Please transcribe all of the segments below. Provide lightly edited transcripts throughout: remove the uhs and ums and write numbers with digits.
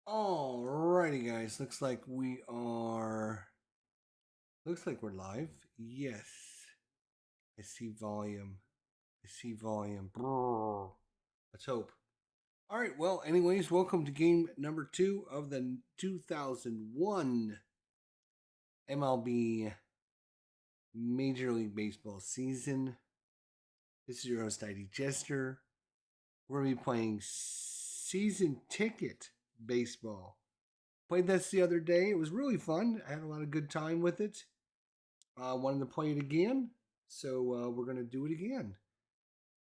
Alrighty, guys. Looks like we're live. Yes. I see volume. I see volume. Brrr. Let's hope. All right. Well, anyways, welcome to game number 2 of the 2001 MLB Major League Baseball season. This is your host, ID Jester. We're going to be playing season ticket baseball. Played this the other day. It was really fun. I had a lot of good time with it. Wanted to play it again, so we're going to do it again.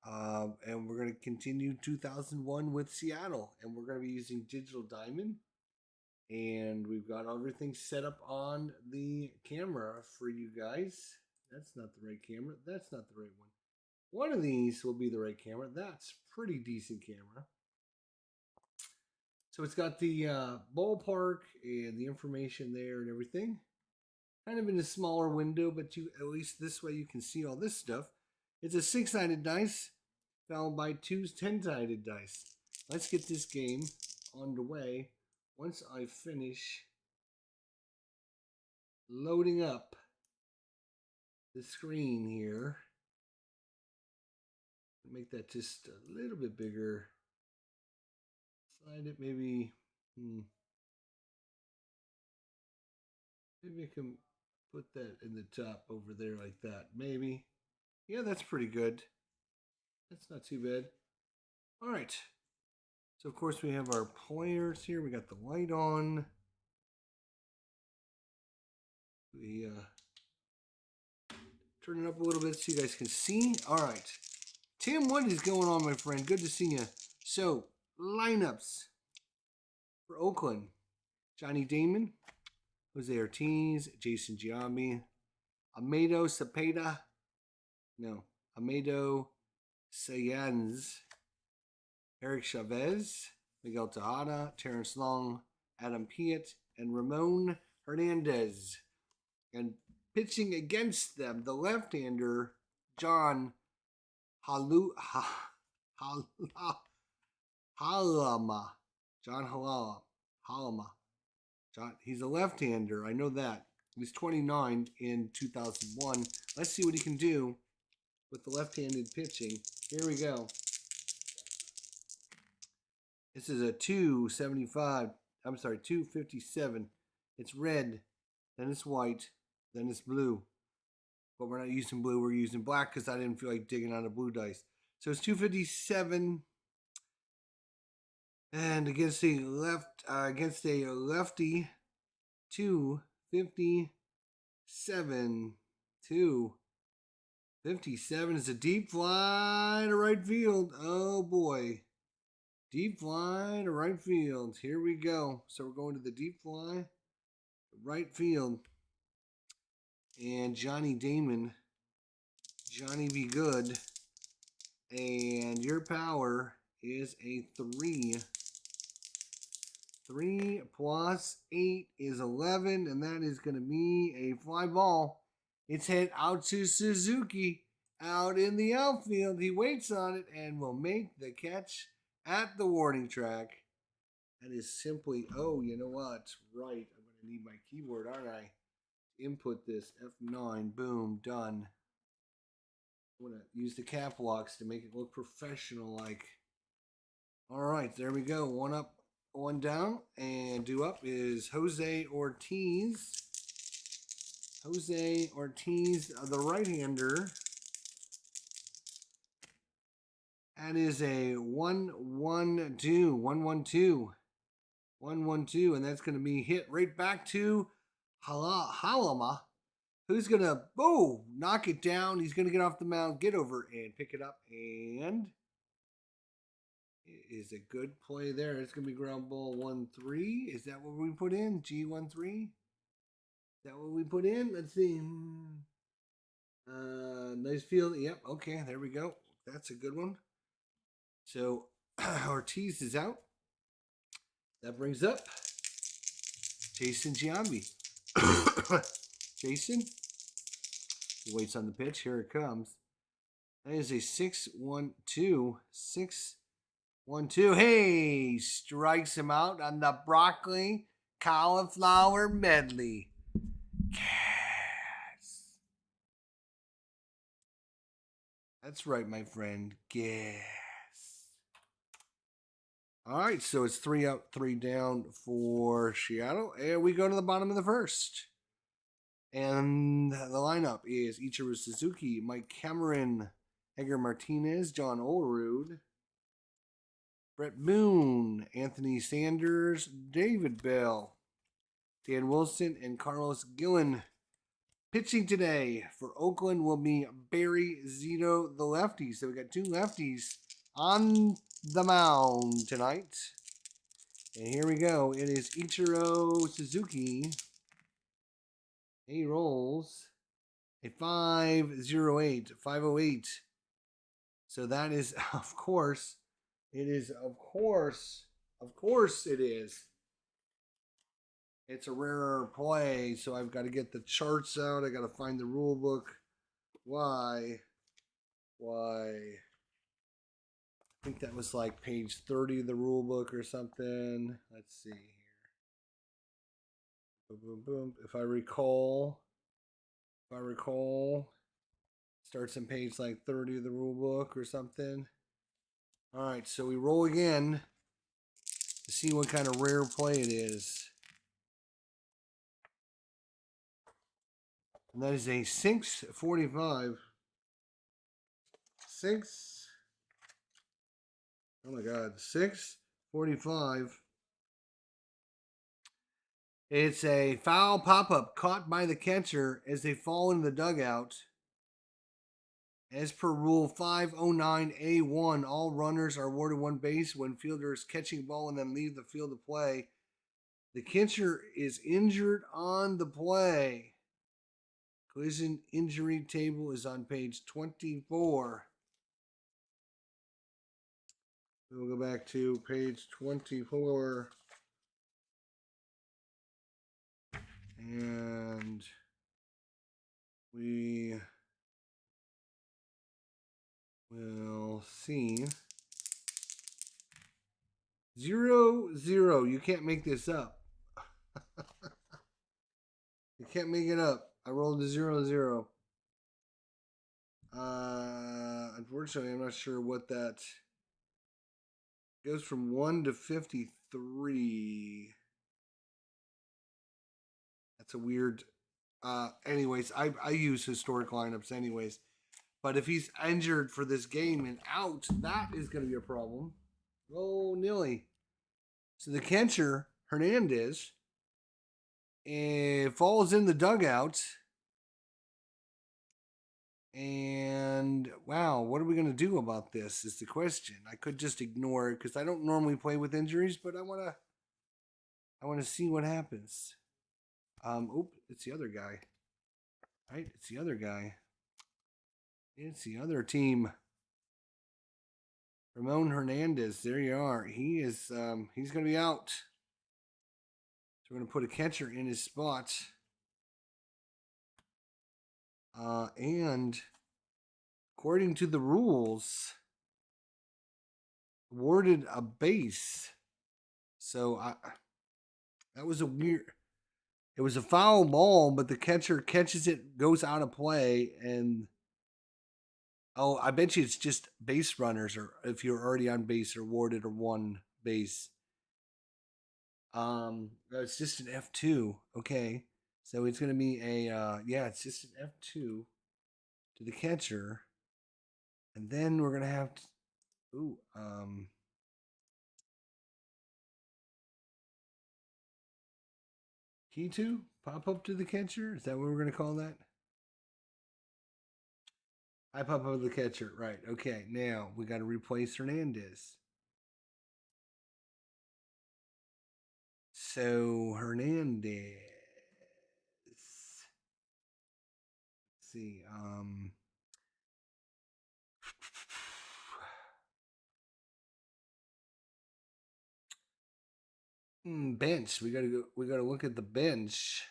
And we're going to continue 2001 with Seattle, and we're going to be using Digital Diamond. And we've got everything set up on the camera for you guys. That's not the right camera. That's not the right one. One of these will be the right camera. That's pretty decent camera. So it's got the ballpark and the information there and everything. Kind of in a smaller window, but at least this way you can see all this stuff. It's a 6-sided dice, followed by 2 10-sided dice. Let's get this game underway. Once I finish loading up the screen here, make that just a little bit bigger. Slide it maybe. Maybe I can put that in the top over there like that. Maybe. Yeah, that's pretty good. That's not too bad. All right. So, of course, we have our players here. We got the light on. We turn it up a little bit so you guys can see. All right. Tim, what is going on, my friend? Good to see you. So, lineups for Oakland. Johnny Damon, Jose Ortiz, Jason Giambi, Amado Saenz, Eric Chavez, Miguel Tejada, Terrence Long, Adam Piet, and Ramon Hernandez. And pitching against them, the left-hander, John Halama. He's a left-hander. I know that. He was 29 in 2001. Let's see what he can do with the left-handed pitching. Here we go. This is a 257. It's red, then it's white, then it's blue. But we're not using blue, we're using black because I didn't feel like digging on a blue dice. So it's 257. And against a lefty, 257. 257 is a deep fly to right field. Oh boy. Deep fly to right field. Here we go. So we're going to the deep fly, right field. And Johnny Damon. Johnny be good. And your power is a 3. 3 plus 8 is 11, and that is going to be a fly ball. It's hit out to Suzuki out in the outfield. He waits on it and will make the catch at the warning track. That is simply, oh, you know what? Right. I'm going to need my keyboard, aren't I? Input this. F9. Boom. Done. I'm going to use the cap locks to make it look professional like. All right. There we go. One up, one down. And due up is Jose Ortiz. Jose Ortiz, the right-hander. That is a 1-1-2. 1-1-2. 1-1-2. And that's going to be hit right back to Halama. Who's going to, knock it down. He's going to get off the mound, get over and pick it up. And it is a good play there. It's going to be ground ball 1-3. Is that what we put in? G1-3? Is that what we put in? Let's see. Nice field. Yep. Okay. There we go. That's a good one. So Ortiz is out. That brings up Jason Giambi. Jason. He waits on the pitch. Here it comes. That is a 6-1-2. 1-2. Hey, strikes him out on the broccoli cauliflower medley. Gas. That's right, my friend. Gas. All right, so it's 3 up, 3 down for Seattle. And we go to the bottom of the first. And the lineup is Ichiro Suzuki, Mike Cameron, Edgar Martinez, John Olerud, Brett Boone, Anthony Sanders, David Bell, Dan Wilson, and Carlos Gillen. Pitching today for Oakland will be Barry Zito, the lefty. So we got 2 lefties on the mound tonight. And here we go. It is Ichiro Suzuki. He rolls a 508. So that is, of course, it is, of course it is. It's a rarer play, so I've got to get the charts out. I got to find the rule book. Why? I think that was like page 30 of the rule book or something. Let's see here. Boom, boom, boom. If I recall, starts on page like 30 of the rule book or something. All right, so we roll again to see what kind of rare play it is. And that is a 645. Oh my God, 645. It's a foul pop-up caught by the catcher as they fall in the dugout. As per Rule 509A1, all runners are awarded 1 base when fielders catching ball and then leave the field of play. The catcher is injured on the play. Collision injury table is on page 24. We'll go back to page 24. And we will see. 0-0. You can't make this up. You can't make it up. I rolled a 0-0. Unfortunately, I'm not sure what that goes from 1 to 53. That's a weird. Anyways, I use historic lineups anyways. But if he's injured for this game and out, that is going to be a problem. Oh, nilly. So the catcher, Hernandez, falls in the dugout. And wow, what are we going to do about this is the question. I could just ignore it because I don't normally play with injuries, but I want to see what happens. It's the other guy. Right? It's the other guy. It's the other team. Ramon Hernandez, there you are. He is he's going to be out. So we're going to put a catcher in his spot. And according to the rules, awarded a base. So that was a weird. It was a foul ball, but the catcher catches it, goes out of play, and I bet you it's just base runners, or if you're already on base, are awarded a 1 base. It's just an F2. Okay, so it's gonna be a it's just an F2 to the catcher, and then we're gonna have to. Key 2 pop up to the catcher. Is that what we're gonna call that? I pop up the catcher, right? Okay, now we got to replace Hernandez. So Hernandez. Let's see. Bench. We gotta go. We gotta look at the bench.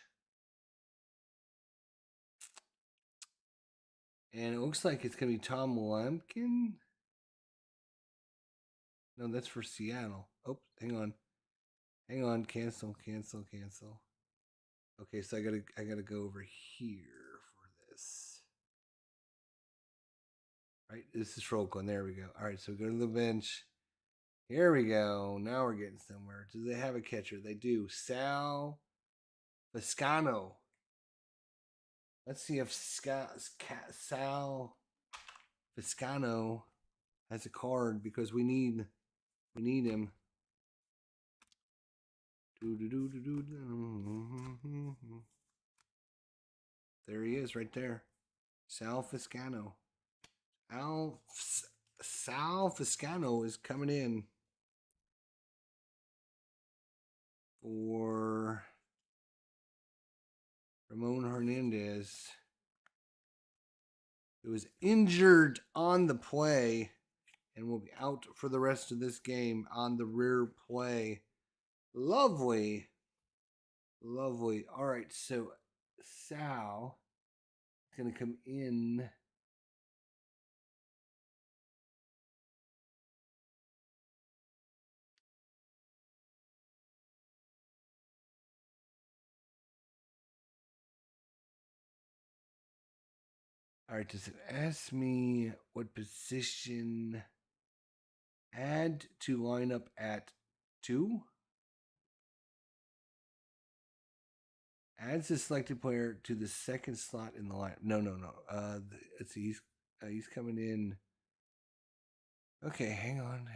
And it looks like it's gonna be Tom Lampkin. No, that's for Seattle. Oh, hang on. Hang on. Cancel. Okay, so I gotta go over here for this. Right, this is for Oakland. There we go. All right, so go to the bench. Here we go. Now we're getting somewhere. Do they have a catcher? They do. Sal Viscano. Let's see if Sal Viscano has a card because we need him. There he is, right there. Sal Viscano. Sal Viscano is coming in for Ramon Hernandez, who was injured on the play and will be out for the rest of this game on the rear play. Lovely. All right, so Sal is going to come in. All right, does it ask me what position add to lineup at 2? Adds the selected player to the second slot in the lineup. No. Let's see. He's coming in. Okay, hang on.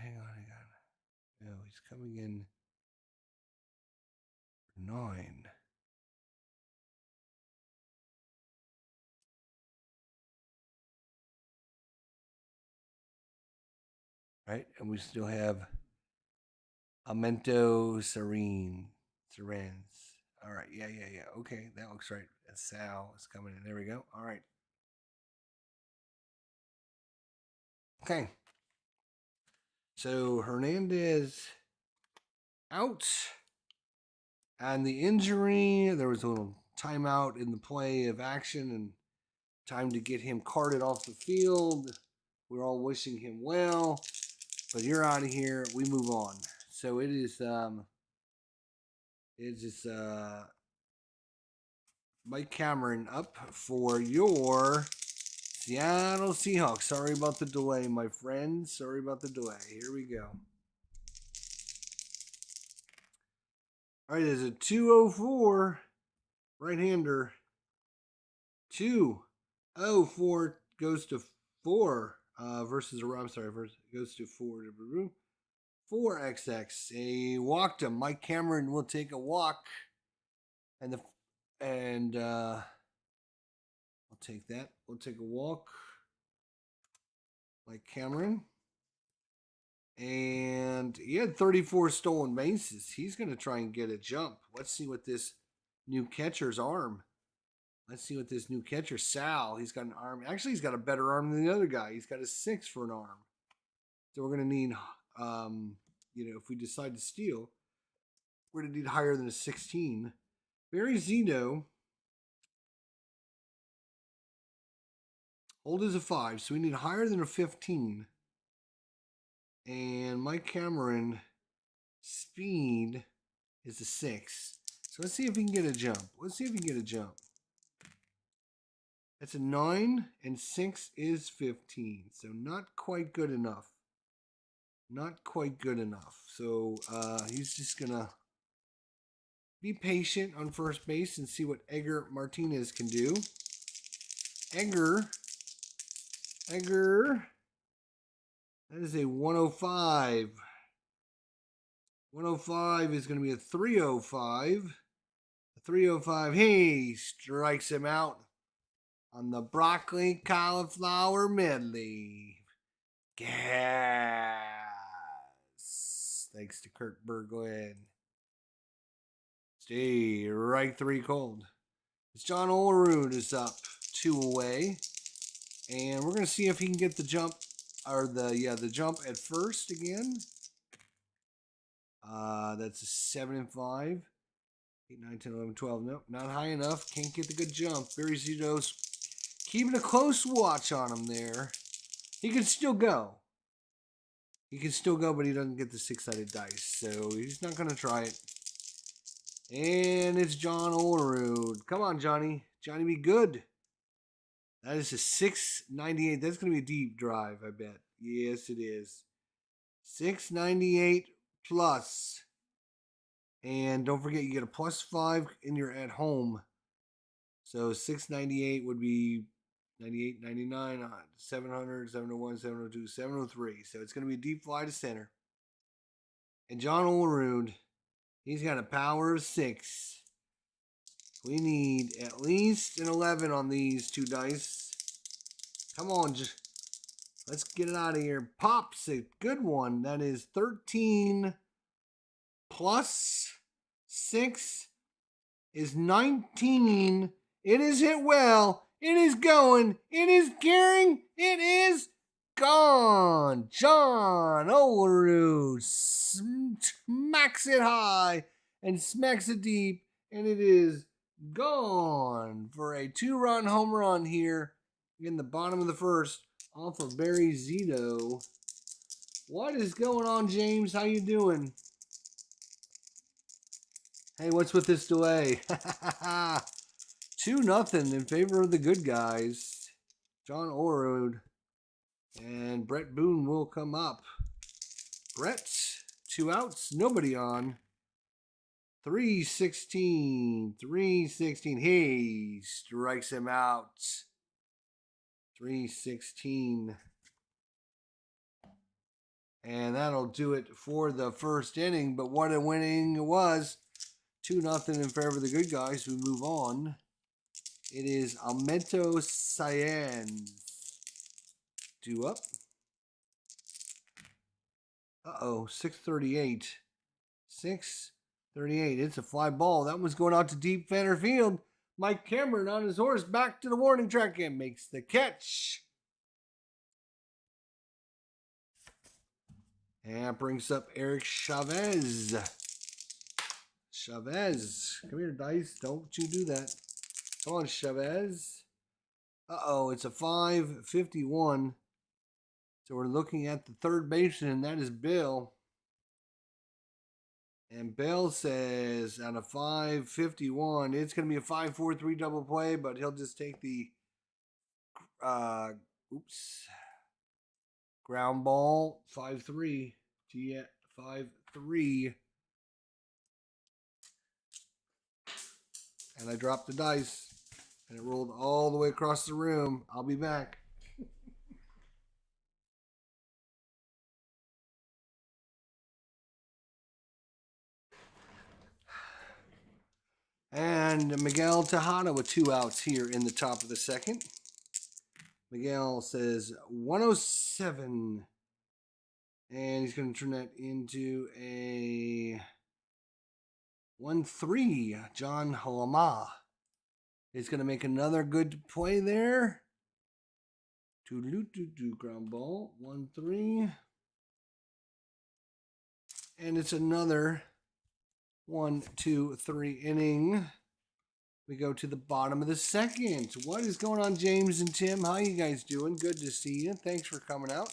No, he's coming in 9. Right, and we still have Amento Serens. All right, yeah. Okay, that looks right. And Sal is coming in. There we go. All right. Okay. So Hernandez out. And the injury, there was a little timeout in the play of action and time to get him carted off the field. We're all wishing him well, but you're out of here. We move on. So it is Mike Cameron up for your Seattle Seahawks. Sorry about the delay, my friends. Sorry about the delay. Here we go. All right, there's a 204 right-hander. 204 goes to 4 versus goes to 4. 4XX. He walked him. Mike Cameron will take a walk. And I'll take that. We'll take a walk. Mike Cameron. And he had 34 stolen bases. He's going to try and get a jump. Let's see what this new catcher's arm. Sal, he's got an arm. Actually, he's got a better arm than the other guy. He's got a 6 for an arm. So we're going to need, if we decide to steal, we're going to need higher than a 16. Barry Zito. Hold is a 5, so we need higher than a 15. And Mike Cameron, speed is a 6. So let's see if we can get a jump. That's a 9, and 6 is 15. So not quite good enough. So he's just going to be patient on first base and see what Edgar Martinez can do. Edgar. That is a 105. 105 is going to be a 305. A 305, he strikes him out on the broccoli cauliflower medley. Gas. Thanks to Kurt Berglund. Stay right 3 cold. It's John Olerud is up 2 away. And we're going to see if he can get the jump, or the jump at first again. That's a 7 and 5. 8, 9, 10, 11, 12. Nope, not high enough. Can't get the good jump. Barry Zito's keeping a close watch on him there. He can still go. He can still go, but he doesn't get the 6-sided dice, so he's not going to try it. And it's John Olerud. Come on, Johnny. Johnny, be good. That is a 698. That's going to be a deep drive, I bet. Yes, it is. 698 plus. And don't forget, you get a +5 in your at home. So 698 would be 98, 99, 700, 701, 702, 703. So it's going to be a deep fly to center. And John Olerud, he's got a power of 6. We need at least an 11 on these 2 dice. Come on, let's get it out of here. Pops, a good one. That is 13 plus 6 is 19. It is hit well. It is going. It is gearing. It is gone. John Olerud smacks it high and smacks it deep, and it is gone for a 2-run home run here in the bottom of the first off of Barry Zito. What is going on, James? How you doing? Hey, what's with this delay? 2-0 in favor of the good guys. John Olerud. And Brett Boone will come up. Brett, 2 outs, nobody on. 316. 316. He strikes him out. 316. And that'll do it for the first inning. But what a winning it was. 2-0 in favor of the good guys. We move on. It is Almento Cyan. 2 up. 638. 638. It's a fly ball. That one's going out to deep center field. Mike Cameron on his horse back to the warning track and makes the catch. And brings up Eric Chavez. Chavez. Come here, Dice. Don't you do that. Come on, Chavez. It's a 551. So we're looking at the third baseman, and that is Bill. And Bill says on a 551, it's going to be a 5-4-3 double play, but he'll just take the ground ball 5-3. 5-3. And I dropped the dice, and it rolled all the way across the room. I'll be back. And Miguel Tejada with 2 outs here in the top of the second. Miguel says 107. And he's going to turn that into a 1-3. John Halama is going to make another good play there. Ground ball. 1-3. And it's another 1-2-3 inning. We go to the bottom of the second. What is going on, James and Tim? How you guys doing? Good to see you. Thanks for coming out.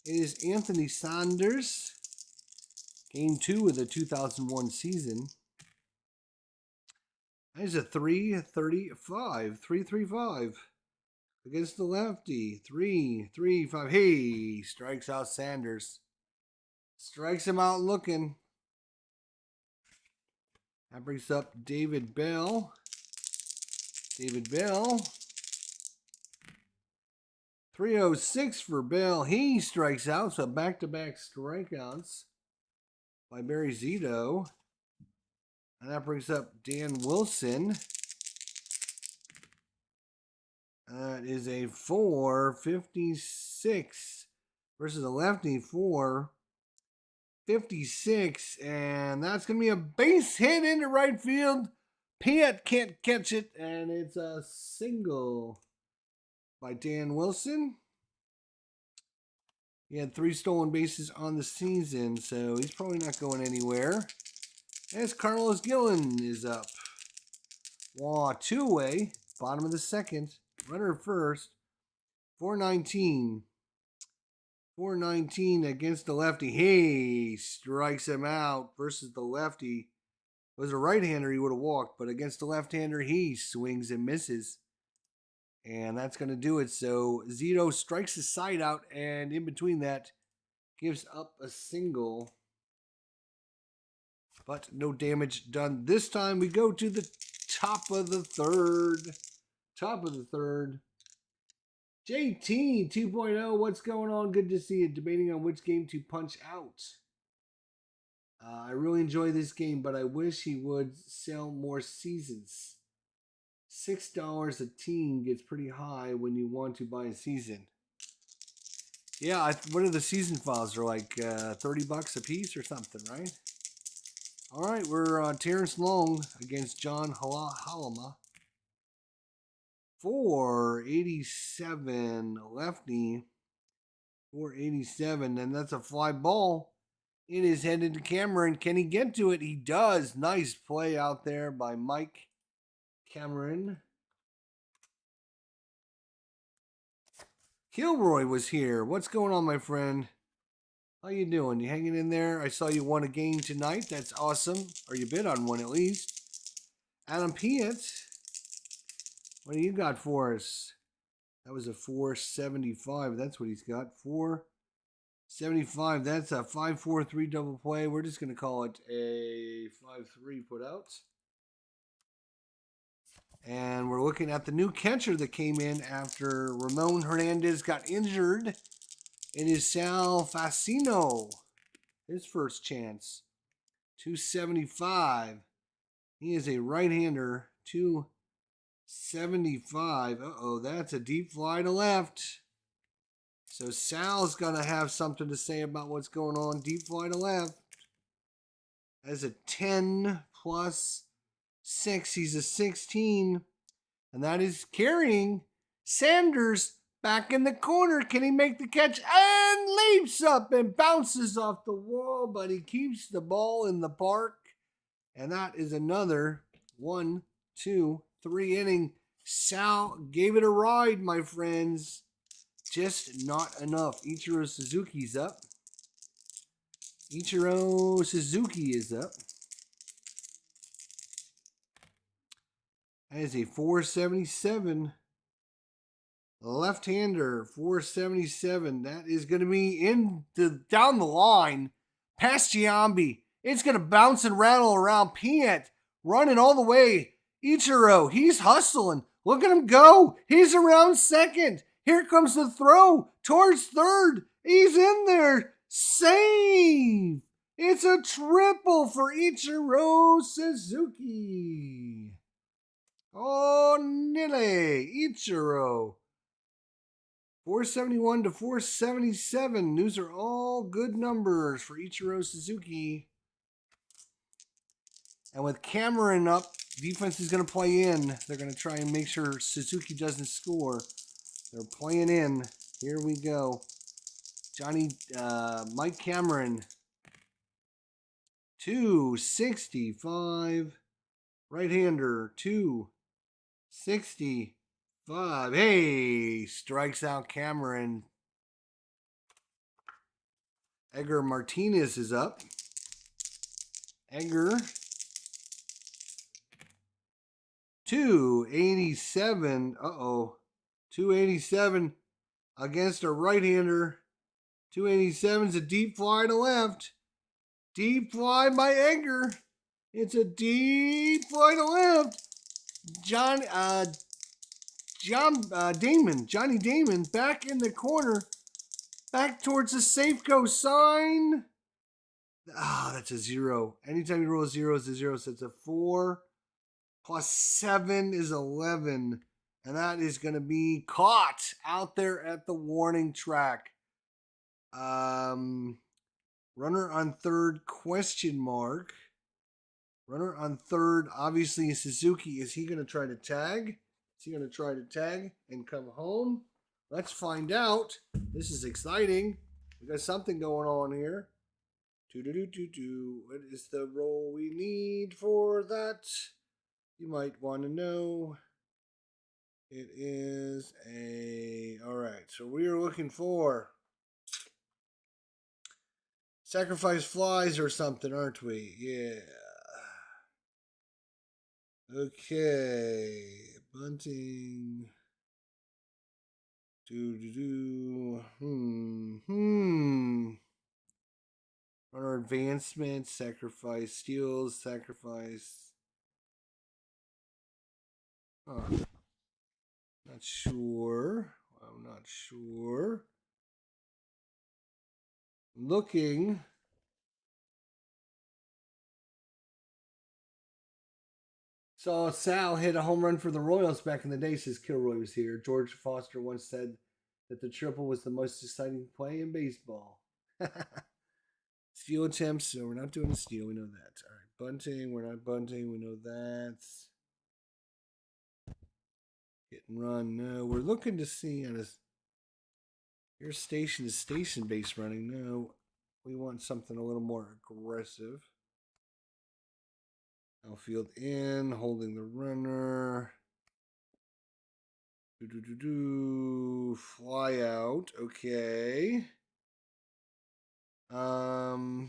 It is Anthony Saunders. Game 2 of the 2001 season. That is a 335. 335. Against the lefty. 3-3-5. Hey, strikes out Sanders. Strikes him out looking. That brings up David Bell. David Bell. 306 for Bell. He strikes out, so back-to-back strikeouts by Barry Zito. And that brings up Dan Wilson. That is a 456 versus a lefty 456. And that's going to be a base hit into right field. Piet can't catch it, and it's a single by Dan Wilson. He had 3 stolen bases on the season, so he's probably not going anywhere. As Carlos Gillen is up. 2 away. Bottom of the second. Runner first. 419. 419 against the lefty. He strikes him out versus the lefty. If it was a right-hander, he would have walked, but against the left-hander, he swings and misses. And that's going to do it. So Zito strikes his side out, and in between that, gives up a single. But no damage done. This time we go to the top of the third. Top of the third. JT 2.0, what's going on? Good to see you. Debating on which game to punch out. I really enjoy this game, but I wish he would sell more seasons. $6 a team gets pretty high when you want to buy a season. Yeah, what are the season files? They're like $30 a piece or something, right? All right, we're Terrence Long against John Halama. 487 lefty. 487, and that's a fly ball. It is headed to Cameron. Can he get to it? He does. Nice play out there by Mike Cameron. Kilroy was here. What's going on, my friend? How you doing? You hanging in there? I saw you won a game tonight. That's awesome. Or you bid on one at least. Adam Piet. What do you got for us? That was a 475. That's what he's got. 475. That's a 5-4-3 double play. We're just going to call it a 5-3 put out. And we're looking at the new catcher that came in after Ramon Hernandez got injured. It is Sal Facino. His first chance. 275. He is a right-hander. 275. Uh-oh, that's a deep fly to left. So Sal's going to have something to say about what's going on. Deep fly to left. That's a 10 plus 6. He's a 16. And that is carrying Sanders back in the corner. Can he make the catch? And leaps up and bounces off the wall, but he keeps the ball in the park. And that is another 1, 2, 3 inning. Sal gave it a ride, my friends. Just not enough. Ichiro Suzuki's up. Ichiro Suzuki is up. That is a 477. Left-hander, 477. That is going to be down the line. Past Giambi. It's going to bounce and rattle around. Piet running all the way. Ichiro, he's hustling. Look at him go. He's around second. Here comes the throw towards third. He's in there. Save. It's a triple for Ichiro Suzuki. Oh, Nile. Ichiro. 471 to 477. Those are all good numbers for Ichiro Suzuki. And with Cameron up, defense is going to play in. They're going to try and make sure Suzuki doesn't score. They're playing in. Here we go. Mike Cameron. 265. Right-hander. 265. Hey, strikes out Cameron. Edgar Martinez is up. Edgar. 287. Uh-oh. 287 against a right-hander. 287's a deep fly to left. Deep fly by Edgar. It's a deep fly to left. Johnny Damon back in the corner. Back towards the Safeco sign. That's a 0. Anytime you roll a 0, it's a 0. So it's a 4 plus 7 is 11. And that is going to be caught out there at the warning track. Runner on third, question mark. Runner on third, obviously Suzuki. Is he going to try to tag? Is he going to try to tag and come home? Let's find out. This is exciting. We got something going on here. What is the roll we need for that? You might want to know. It is all right, so we are looking for sacrifice flies or something, aren't we? Yeah. Okay. Bunting. Runner advancement, sacrifice steals, sacrifice. Huh. Not sure. I'm not sure. Looking. Saw Sal hit a home run for the Royals back in the day, says Kilroy was here. George Foster once said that the triple was the most exciting play in baseball. Steal attempts, so we're not doing a steal, we know that. All right, bunting, we're not bunting, we know that. Hit and run, no. We're looking to see on his. Your station is station based running. No, we want something a little more aggressive. Outfield in, holding the runner. Fly out. Okay. Um.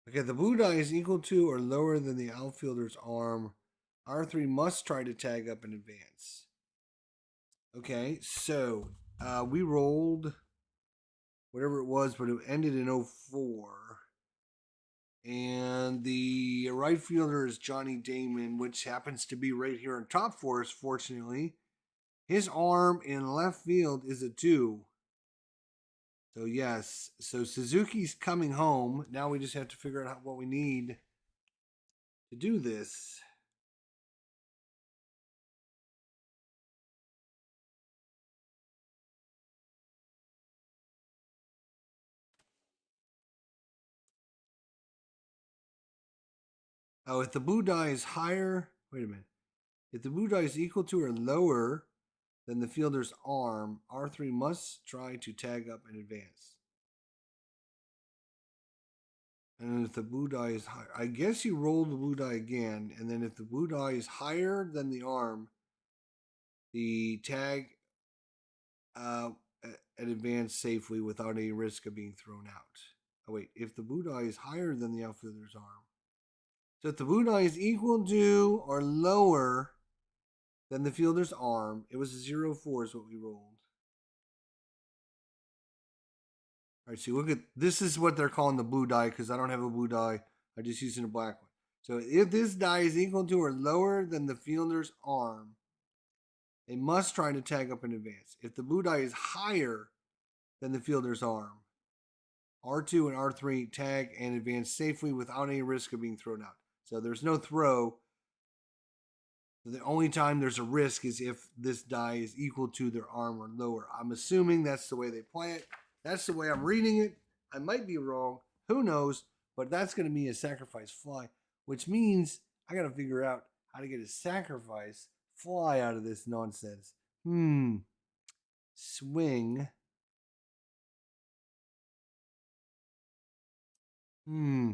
Okay, the blue die is equal to or lower than the outfielder's arm. R3 must try to tag up in advance. Okay, so we rolled whatever it was, but it ended in 04. And the right fielder is Johnny Damon, which happens to be right here on top for us, fortunately. His arm in left field is a 2. So, yes. So, Suzuki's coming home. Now we just have to figure out what we need to do this. Oh, if the blue die is higher, wait a minute. If the blue die is equal to or lower than the fielder's arm, R3 must try to tag up in advance. And if the blue die is higher, I guess you roll the blue die again, and then if the blue die is higher than the arm, the tag at advance safely without any risk of being thrown out. Oh wait, if the blue die is higher than the outfielder's arm, so if the blue die is equal to or lower than the fielder's arm, it was a 0-4 is what we rolled. All right, so look at this is what they're calling the blue die because I don't have a blue die. I just using a black one. So if this die is equal to or lower than the fielder's arm, they must try to tag up in advance. If the blue die is higher than the fielder's arm, R2 and R3 tag and advance safely without any risk of being thrown out. So there's no throw. The only time there's a risk is if this die is equal to their arm or lower. I'm assuming that's the way they play it. That's the way I'm reading it. I might be wrong. Who knows? But that's going to be a sacrifice fly, which means I got to figure out how to get a sacrifice fly out of this nonsense. Swing. Hmm.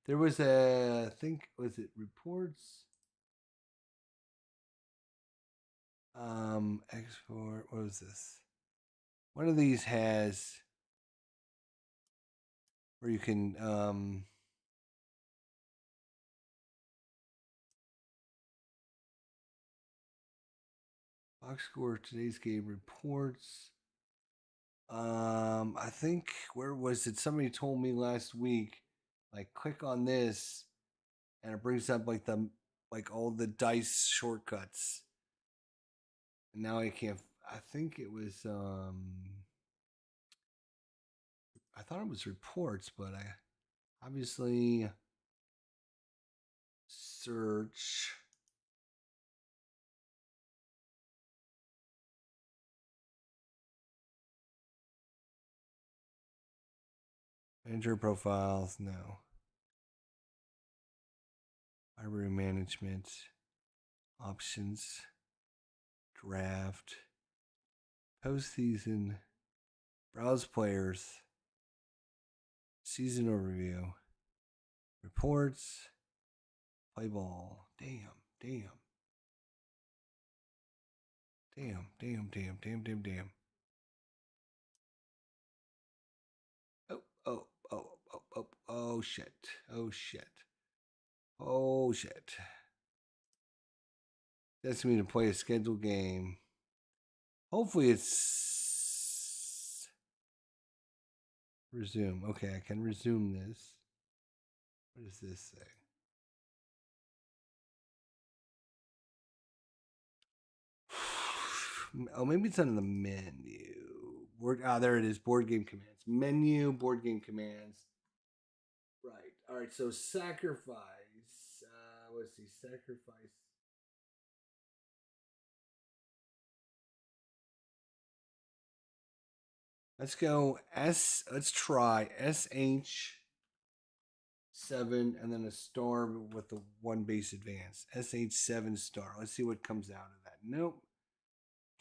There was I think, was it reports? Export, what was this? One of these has where you can box score of today's game reports. I think where was it? Somebody told me last week, like click on this, and it brings up like all the dice shortcuts. And now I can't. I think it was. I thought it was reports, but I obviously search. Manager profiles, no. Library management, options, draft, Postseason. Browse players. Season overview. Reports. Play ball. Damn. Oh, shit. That's me to play a scheduled game. Hopefully it's resume. Okay, I can resume this. What does this say? Oh, maybe it's under the menu. There it is. Board game commands. Menu, board game commands. Right. All right. So sacrifice. Let's see. Sacrifice. Let's go Let's try SH7 and then a star with the one base advance. SH7 star. Let's see what comes out of that. Nope.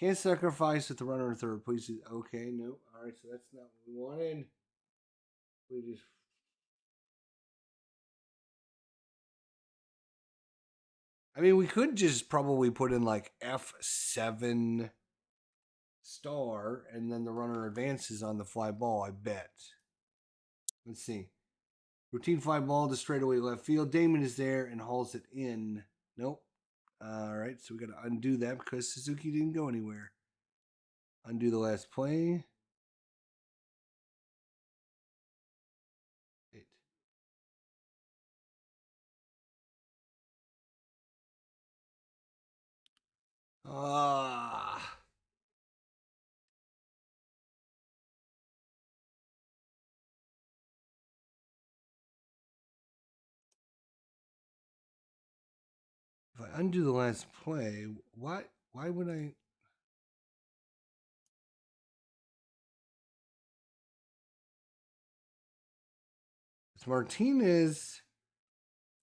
Can't sacrifice with the runner in third. Please. Okay. Nope. All right. So that's not what we wanted. We just. I mean, we could just probably put in like F7 star and then the runner advances on the fly ball, I bet. Let's see. Routine fly ball to straightaway left field. Damon is there and hauls it in. Nope. All right, so we got to undo that because Suzuki didn't go anywhere. Undo the last play. Ah. If I undo the last play, why would I? It's Martinez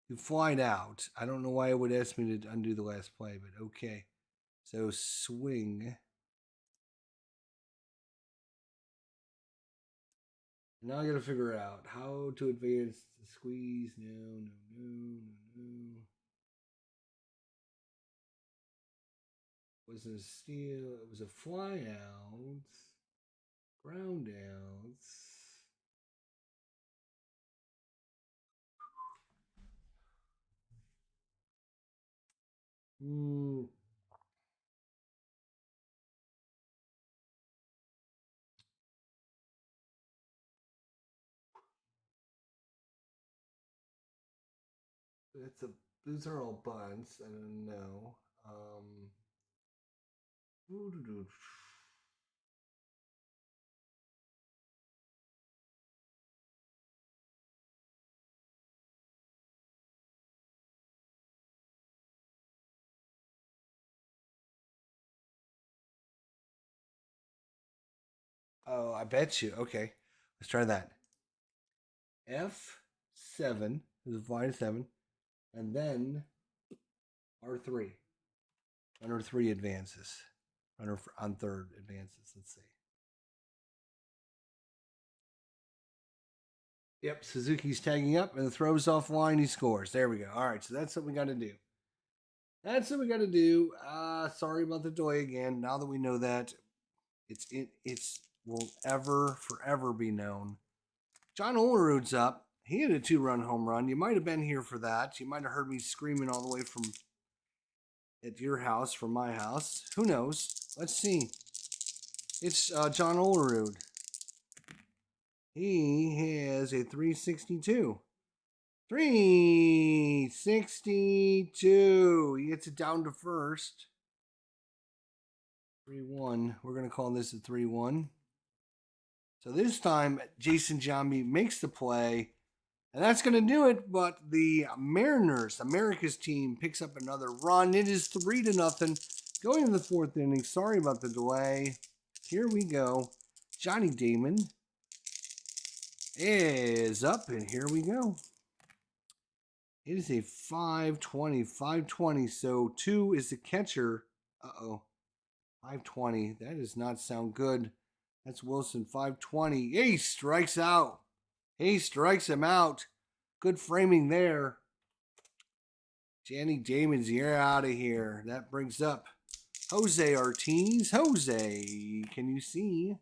who flied out. I don't know why it would ask me to undo the last play, but okay. So swing. Now I got to figure out how to advance the squeeze. No. Wasn't a steal. It was a fly out. Ground outs. These are all bunts. I don't know. Oh, I bet you. Okay, let's try that. F7 is a fly 7, and then R3. Runner 3 advances. Runner on third advances. Let's see. Yep, Suzuki's tagging up and throws offline. He scores. There we go. All right, so that's what we got to do. Sorry about the delay again. Now that we know that, it's will forever be known. John Olerud's up. He had a 2-run home run. You might have been here for that. You might have heard me screaming all the way from at your house, from my house. Who knows? Let's see. It's John Olerud. He has a 362. 362. He gets it down to first. 3-1. We're going to call this a 3-1. So this time, Jason Jambi makes the play. And that's going to do it. But the Mariners, America's team, picks up another run. It is 3-0. Going to the fourth inning. Sorry about the delay. Here we go. Johnny Damon is up, and here we go. It is a 520. So 2 is the catcher. Uh-oh. 520. That does not sound good. That's Wilson, 520. He strikes out. He strikes him out. Good framing there. Danny Damons, you're out of here. That brings up Jose Ortiz. Jose, can you see?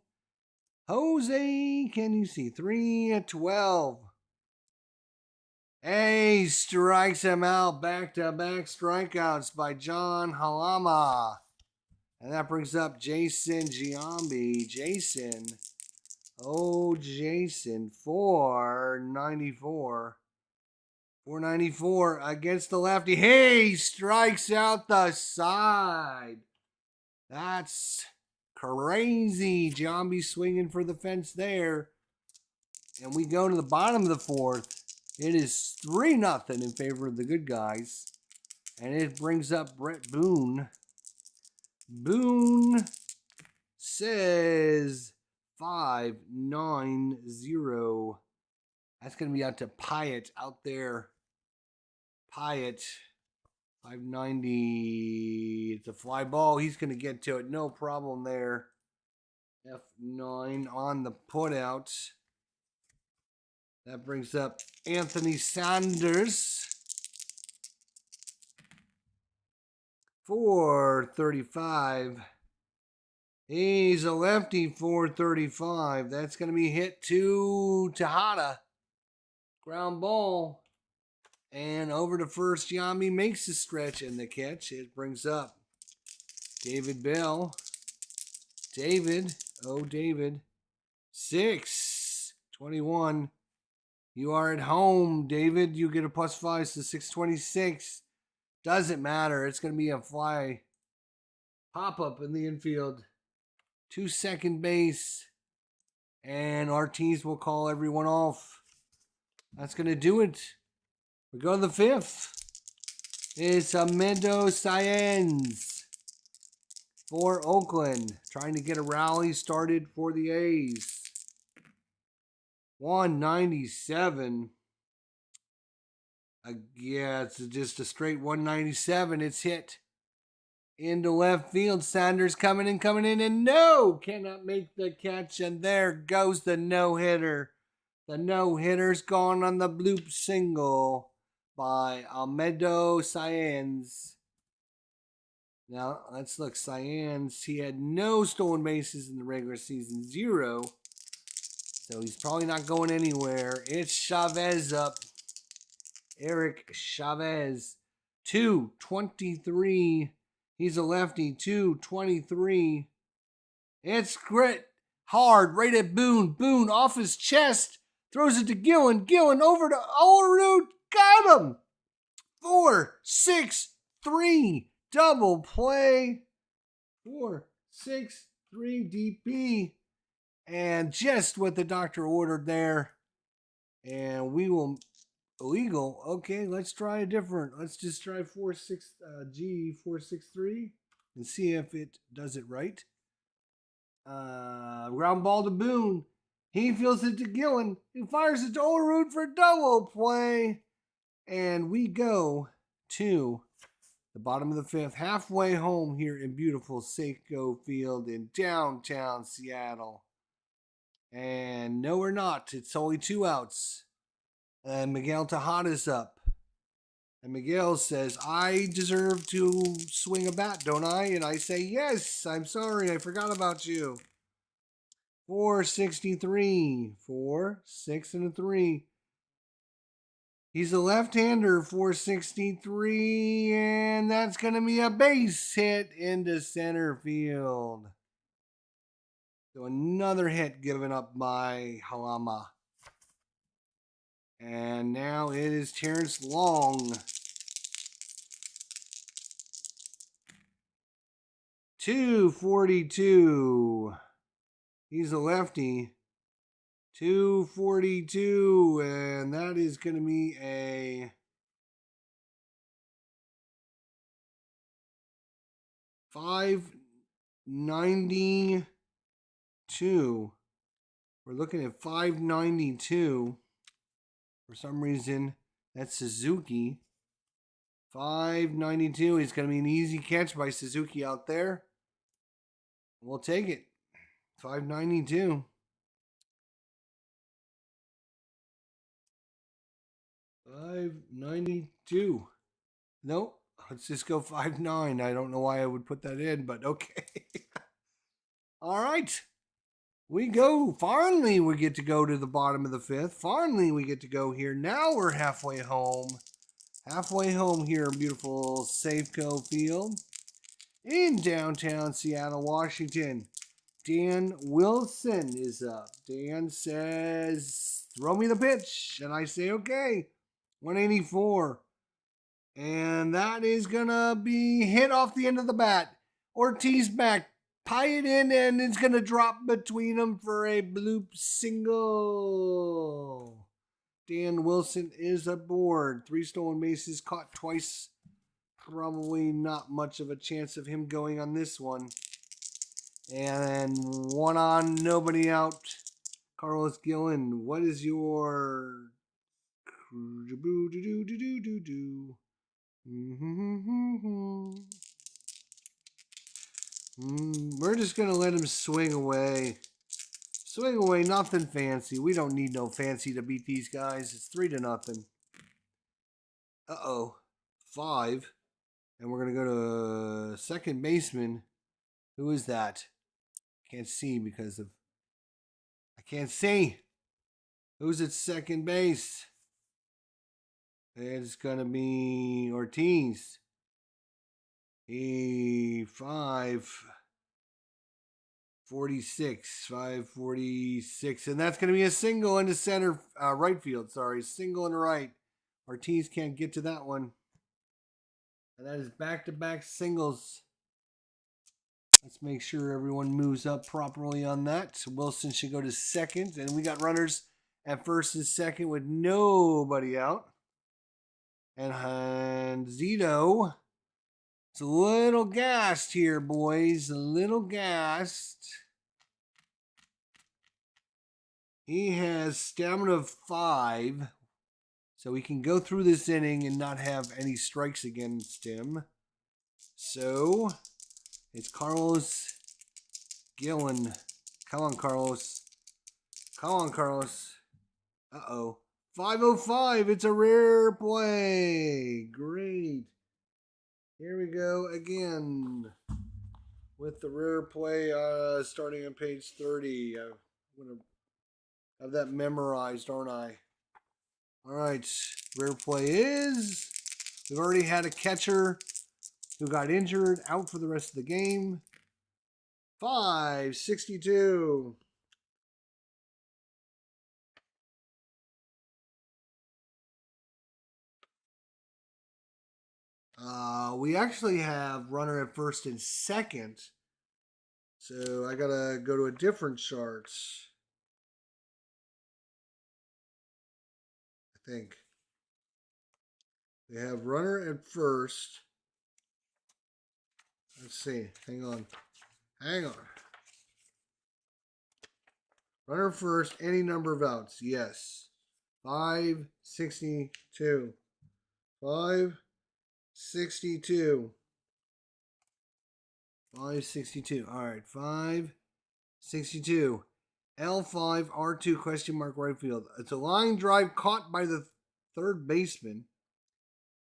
Jose, can you see? 3-12. Hey, strikes him out. Back-to-back strikeouts by John Halama. And that brings up Jason Giambi. Jason. Oh, Jason. 494. 494 against the lefty. Hey, strikes out the side. That's crazy. Giambi swinging for the fence there. And we go to the bottom of the fourth. It is 3-0 in favor of the good guys. And it brings up Brett Boone. Boone says 590. That's going to be out to Pyatt out there. Pyatt, 590. It's a fly ball. He's going to get to it. No problem there. F9 on the put out. That brings up Anthony Sanders. 435. He's a lefty, 435. That's going to be hit to Tejada. Ground ball. And over to first, Giambi makes the stretch and the catch. It brings up David Bell. David. 621. You are at home, David. You get a +5, so 626. Doesn't matter. It's going to be a fly pop-up in the infield. To second base. And Ortiz will call everyone off. That's going to do it. We go to the fifth. It's Amendo Saenz for Oakland. Trying to get a rally started for the A's. 197. Yeah, it's just a straight 197. It's hit into left field. Sanders coming in, and no! Cannot make the catch, and there goes the no-hitter. The no-hitter's gone on the bloop single by Almedo Saenz. Now, let's look. Saenz, he had no stolen bases in the regular season, 0. So he's probably not going anywhere. It's Chavez up. Eric Chavez, 223. He's a lefty, 223. It's grit hard right at Boone. Boone off his chest. Throws it to Gillen. Gillen over to Olerud. Got him. 4-6-3. Double play. 4-6-3 DP. And just what the doctor ordered there. And we will... Illegal. Okay, let's try a different. Let's just try 4-6-3 and see if it does it right. Ground ball to Boone. He feels it to Gillen. He fires it to Olerud for double play. And we go to the bottom of the fifth, halfway home here in beautiful Safeco Field in downtown Seattle. And no, we're not. It's only 2 outs. And Miguel Tejada's up. And Miguel says, I deserve to swing a bat, don't I? And I say, yes, I'm sorry, I forgot about you. 463. 4-6-3. He's a left-hander, 463. And that's going to be a base hit into center field. So another hit given up by Halama. And now it is Terrence Long. 242. He's a lefty. 242. And that is going to be a 592. We're looking at 592. For some reason, that's Suzuki. 592. It's going to be an easy catch by Suzuki out there. We'll take it. 592. 592. Nope. Let's just go 5-9. I don't know why I would put that in, but okay. All right. We go. Finally, we get to go to the bottom of the fifth. Finally, we get to go here. Now we're halfway home. Halfway home here in beautiful Safeco Field in downtown Seattle, Washington. Dan Wilson is up. Dan says, throw me the pitch. And I say, okay. 184. And that is going to be hit off the end of the bat. Ortiz back. Tie it in, and it's going to drop between them for a bloop single. Dan Wilson is aboard. 3 stolen bases, caught twice. Probably not much of a chance of him going on this one. And 1 on, nobody out. Carlos Gillen, what is your... We're just going to let him swing away. Swing away, nothing fancy. We don't need no fancy to beat these guys. It's 3-0. Uh-oh. 5. And we're going to go to second baseman. Who is that? Can't see because of... I can't see. Who's at second base? It's going to be Ortiz. 546, and that's going to be a single into center, right field. Sorry, single in the right. Ortiz can't get to that one, and that is back-to-back singles. Let's make sure everyone moves up properly on that. Wilson should go to second, and we got runners at first and second with nobody out, and Zito. It's a little gassed here, boys. A little gassed. He has stamina of 5. So he can go through this inning and not have any strikes against him. So it's Carlos Gillen. Come on, Carlos. Come on, Carlos. Uh-oh. 505. It's a rare play. Great. Here we go again with the rare play starting on page 30. I'm going to have that memorized, aren't I? All right, rare play is, we've already had a catcher who got injured, out for the rest of the game. 562. We actually have runner at first and second. So I gotta go to a different chart. I think. We have runner at first. Let's see. Hang on. Hang on. Runner first, any number of outs. Yes. 562. 562. 562. All right. 562. L5, R2, question mark, right field. It's a line drive caught by the third baseman,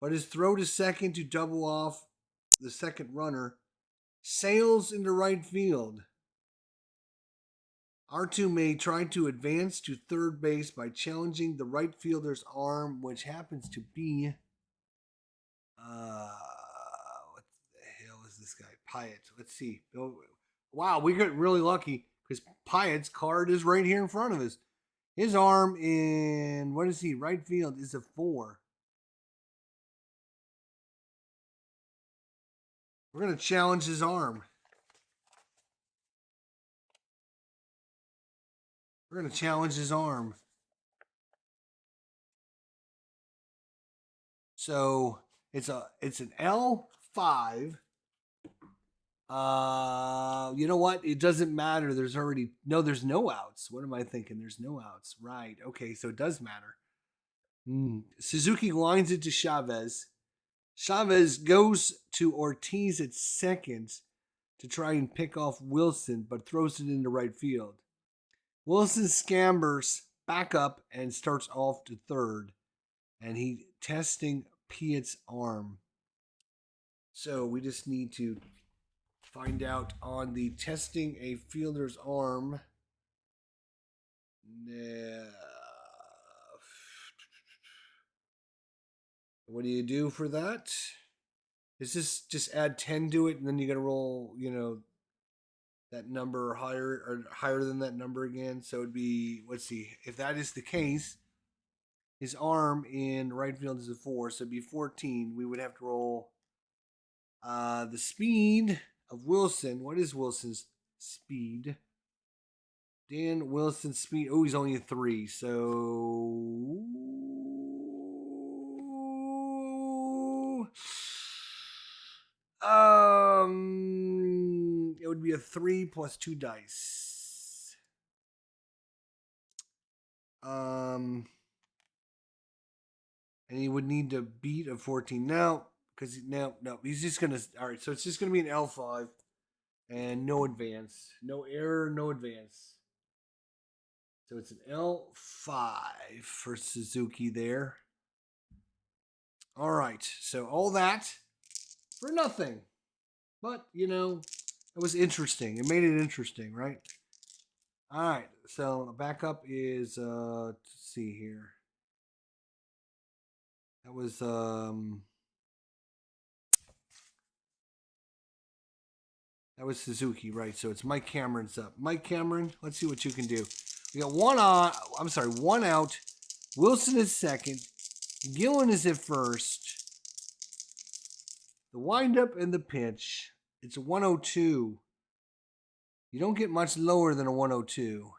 but his throw to second to double off the second runner sails into right field. R2 may try to advance to third base by challenging the right fielder's arm, which happens to be, what the hell is this guy? Pyatt. Let's see. Oh, wow, we got really lucky because Pyatt's card is right here in front of us. His arm in, what is he? Right field is a 4. We're going to challenge his arm. We're going to challenge his arm. So it's an L5. You know what? It doesn't matter. There's no outs. What am I thinking? There's no outs. Right. Okay, so it does matter. Suzuki lines it to Chavez. Chavez goes to Ortiz at second to try and pick off Wilson, but throws it into right field. Wilson scampers back up and starts off to third, and he testing Piatt's arm. So we just need to find out on the testing a fielder's arm. What do you do for that? Is this just add 10 to it and then you got to roll, that number higher than that number again? So it'd be, let's see, if that is the case, his arm in right field is a 4, so it'd be 14. We would have to roll the speed of Wilson. What is Wilson's speed? Dan Wilson's speed. Oh, he's only a 3, so it would be a 3 plus 2 dice. And he would need to beat a 14 now, because no, he's just gonna. All right, so it's just gonna be an L5, and no advance, no error, no advance. So it's an L5 for Suzuki there. All right, so all that for nothing. But, it was interesting. It made it interesting, right? All right, so the backup is, let's see here. That was, Suzuki, right? So it's Mike Cameron's up. Mike Cameron, let's see what you can do. We got one out. Wilson is second. Gillen is at first. The windup and the pitch. It's a 102. You don't get much lower than a 102.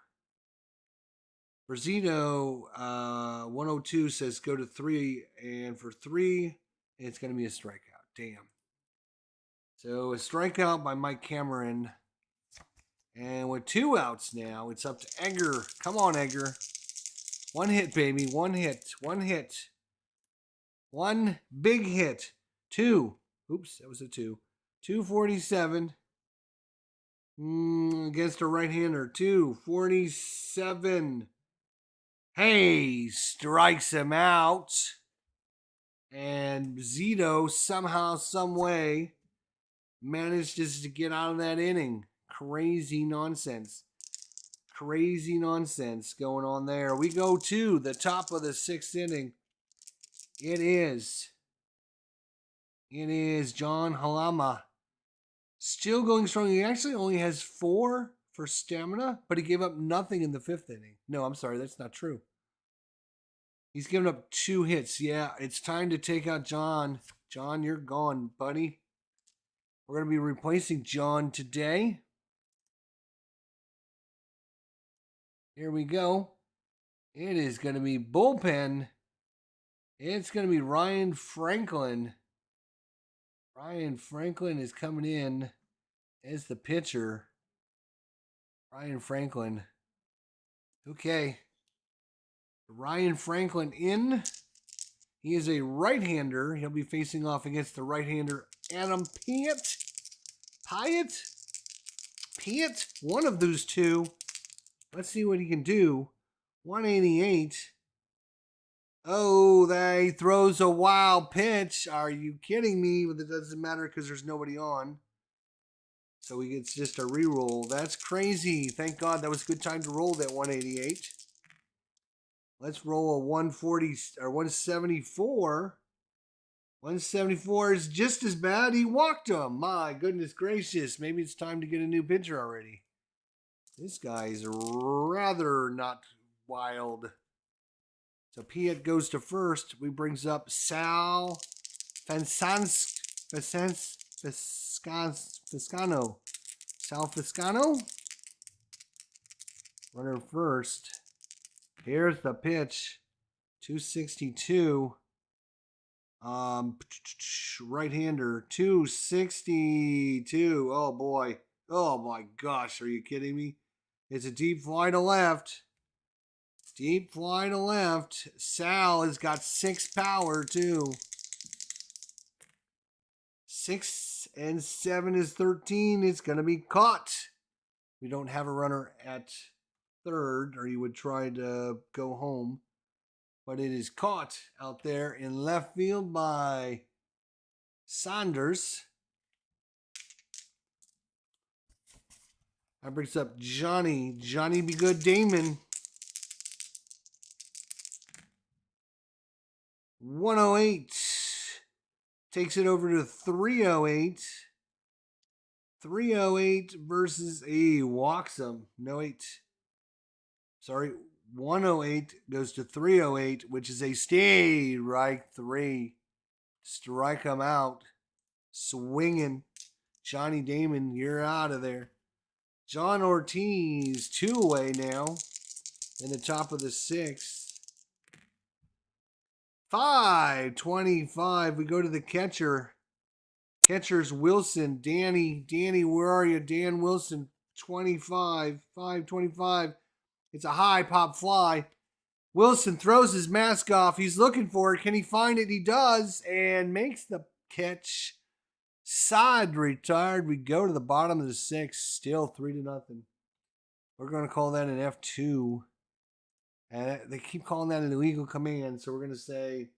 Verzito, 102 says go to 3. And for 3, it's going to be a strikeout. Damn. So a strikeout by Mike Cameron. And with 2 outs now, it's up to Egger. Come on, Egger. 1 hit, baby. 1 hit. 1 hit. 1 big hit. 2. Oops, that was a 2. 247. Against a right-hander. 247. Hey, strikes him out. And Zito somehow, some way, manages to get out of that inning. Crazy nonsense. Crazy nonsense going on there. We go to the top of the 6th inning. It is John Halama. Still going strong. He actually only has 4 for stamina, but he gave up nothing in the 5th inning. No, I'm sorry. That's not true. He's given up 2 hits. Yeah, it's time to take out John. John, you're gone, buddy. We're going to be replacing John today. Here we go. It is going to be bullpen. It's going to be Ryan Franklin. Ryan Franklin is coming in as the pitcher. Ryan Franklin. Okay. Ryan Franklin in. He is a right-hander. He'll be facing off against the right-hander Adam Piatt. Piatt? One of those two. Let's see what he can do. 188. Oh, he throws a wild pitch. Are you kidding me? But it doesn't matter because there's nobody on. So it's just a reroll. That's crazy. Thank God that was a good time to roll that 188. Let's roll a 140 or 174. 174 is just as bad. He walked him. My goodness gracious. Maybe it's time to get a new pitcher already. This guy's rather not wild. So Piatt goes to first. We brings up Sal Fiscano. Sal Fiscano. Runner first. Here's the pitch. 262. Right-hander. 262. Oh boy. Oh my gosh. Are you kidding me? It's a deep fly to left. Deep fly to left. Sal has got 6 power too. 6 and 7 is 13. It's going to be caught. We don't have a runner at third, or you would try to go home. But it is caught out there in left field by Saunders. That brings up Johnny. Johnny be good, Damon. 108. Takes it over to 308. 308 versus walks him. No 8. Sorry, 108 goes to 308, which is a strike 3. Strike him out. Swinging. Johnny Damon, you're out of there. John Ortiz, 2 away now. In the top of the 6th. 5:25. We go to the catcher. Catcher's Wilson. Danny, where are you? Dan Wilson, 25. 5:25. It's a high pop fly. Wilson throws his mask off. He's looking for it. Can he find it? He does. And makes the catch. Side retired. We go to the bottom of the 6th. Still 3-0. We're going to call that an F2. And they keep calling that an illegal command. So we're going to say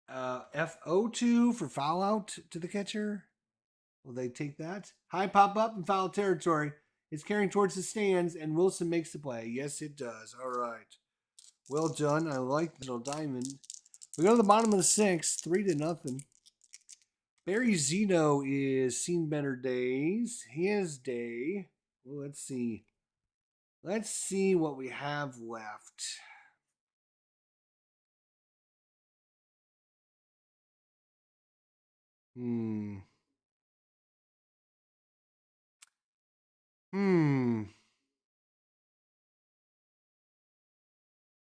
FO2 for foul out to the catcher. Will they take that? High pop up in foul territory. It's carrying towards the stands, and Wilson makes the play. Yes, it does. All right. Well done. I like the little diamond. We go to the bottom of the 6th, 3-0. Barry Zito is seen better days. His day. Well, let's see. Let's see what we have left.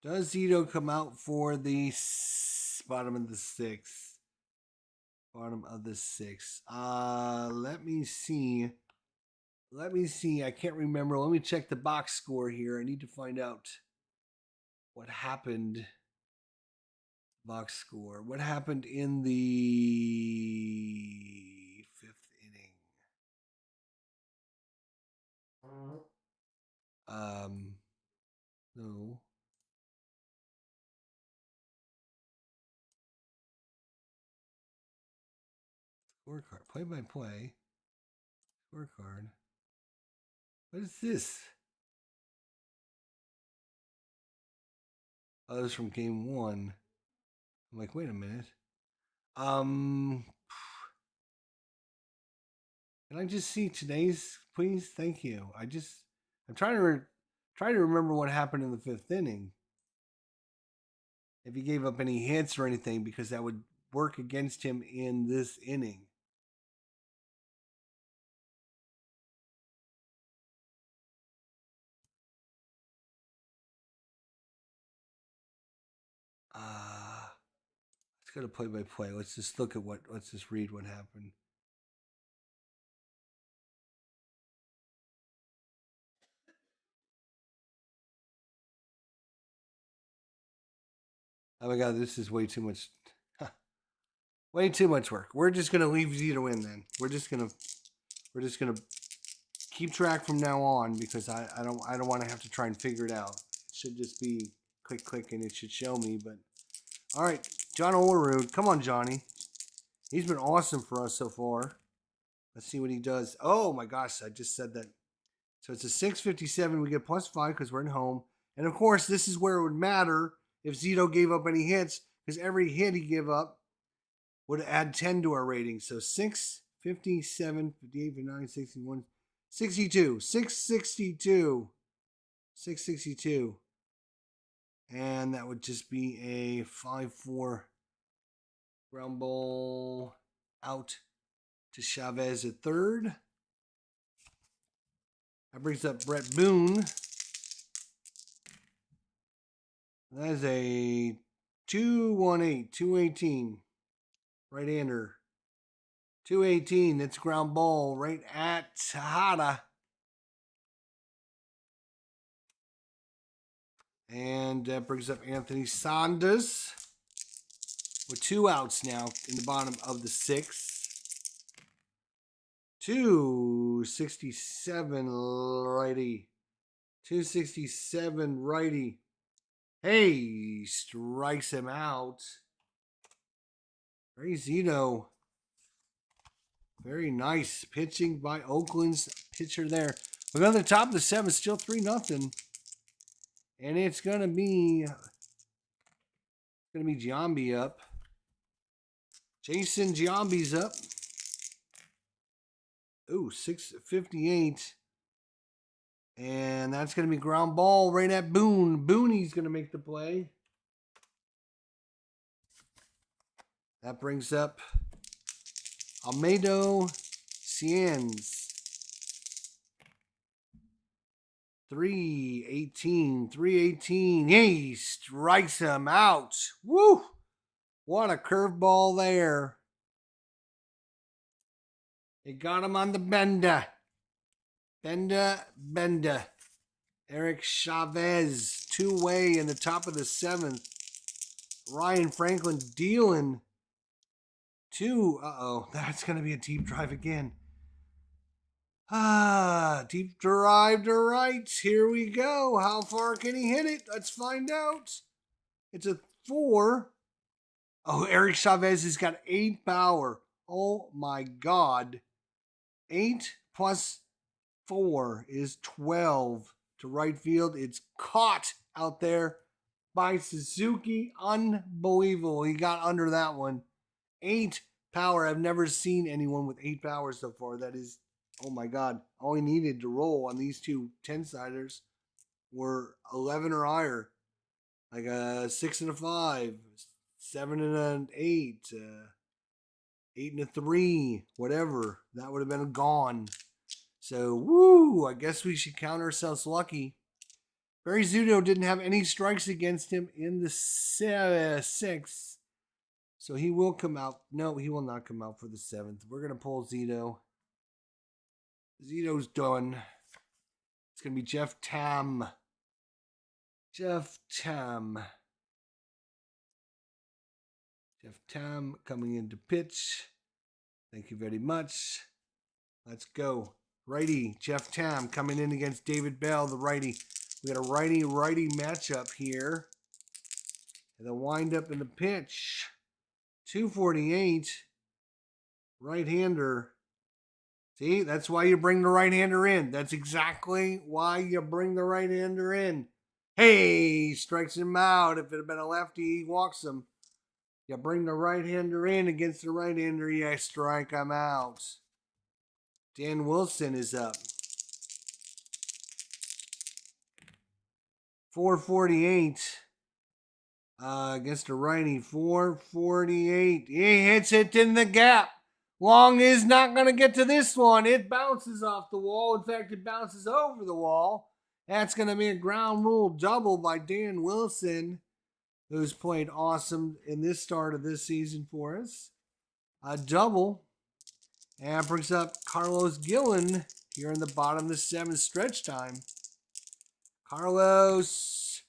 Does Zito come out for the bottom of the 6th? Bottom of the 6th. Let me see. I can't remember. Let me check the box score here. I need to find out what happened. Box score. What happened in the 5th inning? No. Scorecard. Play-by-play. Scorecard. What is this? Oh, this is from game 1. I'm like, wait a minute. Can I just see today's, please? Thank you. I'm trying to remember what happened in the 5th inning. If he gave up any hits or anything, because that would work against him in this inning. Let's go to play-by-play. Let's just read what happened. Oh my God, this is way too much. Way too much work. We're just gonna leave Zito in then. We're just gonna keep track from now on, because I don't want to have to try and figure it out. It should just be click and it should show me. But all right, John Olerud, come on, Johnny. He's been awesome for us so far. Let's see what he does. Oh my gosh, I just said that. So it's a 657. We get +5 because we're in home. And of course, this is where it would matter if Zito gave up any hits, because every hit he gave up would add 10 to our rating. So 6, 57, 58, 59, 61, 62. 662. 662. And that would just be a 5-4 ground ball out to Chavez at third. That brings up Brett Boone. That is a 218, 218. Right-hander. 218. That's ground ball right at Tejada. And that brings up Anthony Saunders. with 2 outs now in the bottom of the 6th. 267 righty. 267 righty. Hey, strikes him out. Very Zito. Very nice pitching by Oakland's pitcher there. We're on the top of the 7th, still 3-0. And it's gonna be Giambi up. Jason Giambi's up. Ooh, 658. And that's going to be ground ball right at Boone. Boonie's going to make the play. That brings up Almedo Cienz. 318. He strikes him out. Woo! What a curveball there. They got him on the bender. Bender. Eric Chavez, 2-way in the top of the 7th. Ryan Franklin dealing 2. That's going to be a deep drive again. Deep drive to right. Here we go. How far can he hit it? Let's find out. It's a 4. Oh, Eric Chavez has got 8 power. Oh my God. 8 plus 4 is 12 to right field. It's caught out there by Suzuki. Unbelievable. He got under that one. 8 power. I've never seen anyone with 8 power so far. That is, oh my God. All he needed to roll on these 2 10-siders were 11 or higher. Like a 6 and a 5, 7 and an 8, 8 and a 3, whatever. That would have been gone. So, woo, I guess we should count ourselves lucky. Barry Zito didn't have any strikes against him in the 6th. So he will come out. No, he will not come out for the 7th. We're going to pull Zito. Zito's done. It's going to be Jeff Tam. Jeff Tam coming in to pitch. Thank you very much. Let's go. Righty, Jeff Tam coming in against David Bell, the righty. We got a righty-righty matchup here. And the wind-up in the pitch. 248. Right-hander. See, that's why you bring the right-hander in. That's exactly why you bring the right-hander in. Hey, strikes him out. If it had been a lefty, he walks him. You bring the right-hander in against the right-hander, you strike him out. Dan Wilson is up. 448 against a righty. 448. He hits it in the gap. Long is not going to get to this one. It bounces off the wall. In fact, it bounces over the wall. That's going to be a ground rule double by Dan Wilson, who's played awesome in this start of this season for us. A double. And brings up Carlos Gillen here in the bottom of the 7th, stretch time. Carlos,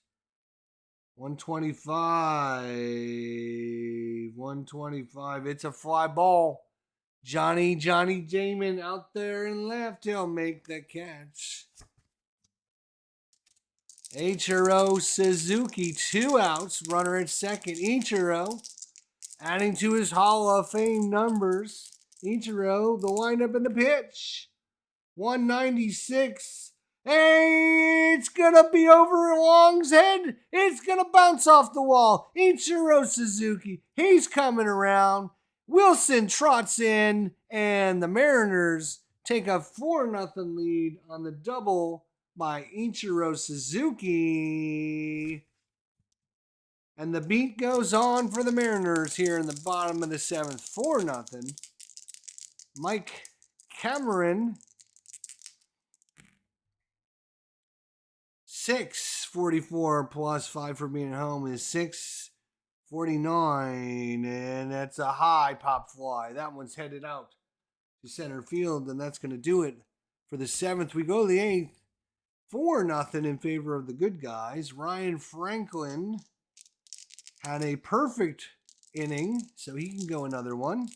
125. It's a fly ball. Johnny Damon out there in left. He'll make the catch. Ichiro Suzuki, 2 outs. Runner at second. Ichiro adding to his Hall of Fame numbers. Ichiro, the windup and the pitch. 196. Hey, it's going to be over Long's head. It's going to bounce off the wall. Ichiro Suzuki, he's coming around. Wilson trots in, and the Mariners take a 4-0 lead on the double by Ichiro Suzuki. And the beat goes on for the Mariners here in the bottom of the 7th, 4-0. Mike Cameron, 644 plus 5 for being at home is 649, and that's a high pop fly. That one's headed out to center field, and that's going to do it for the 7th. We go to the 8th, 4-0 in favor of the good guys. Ryan Franklin had a perfect inning, so he can go another one.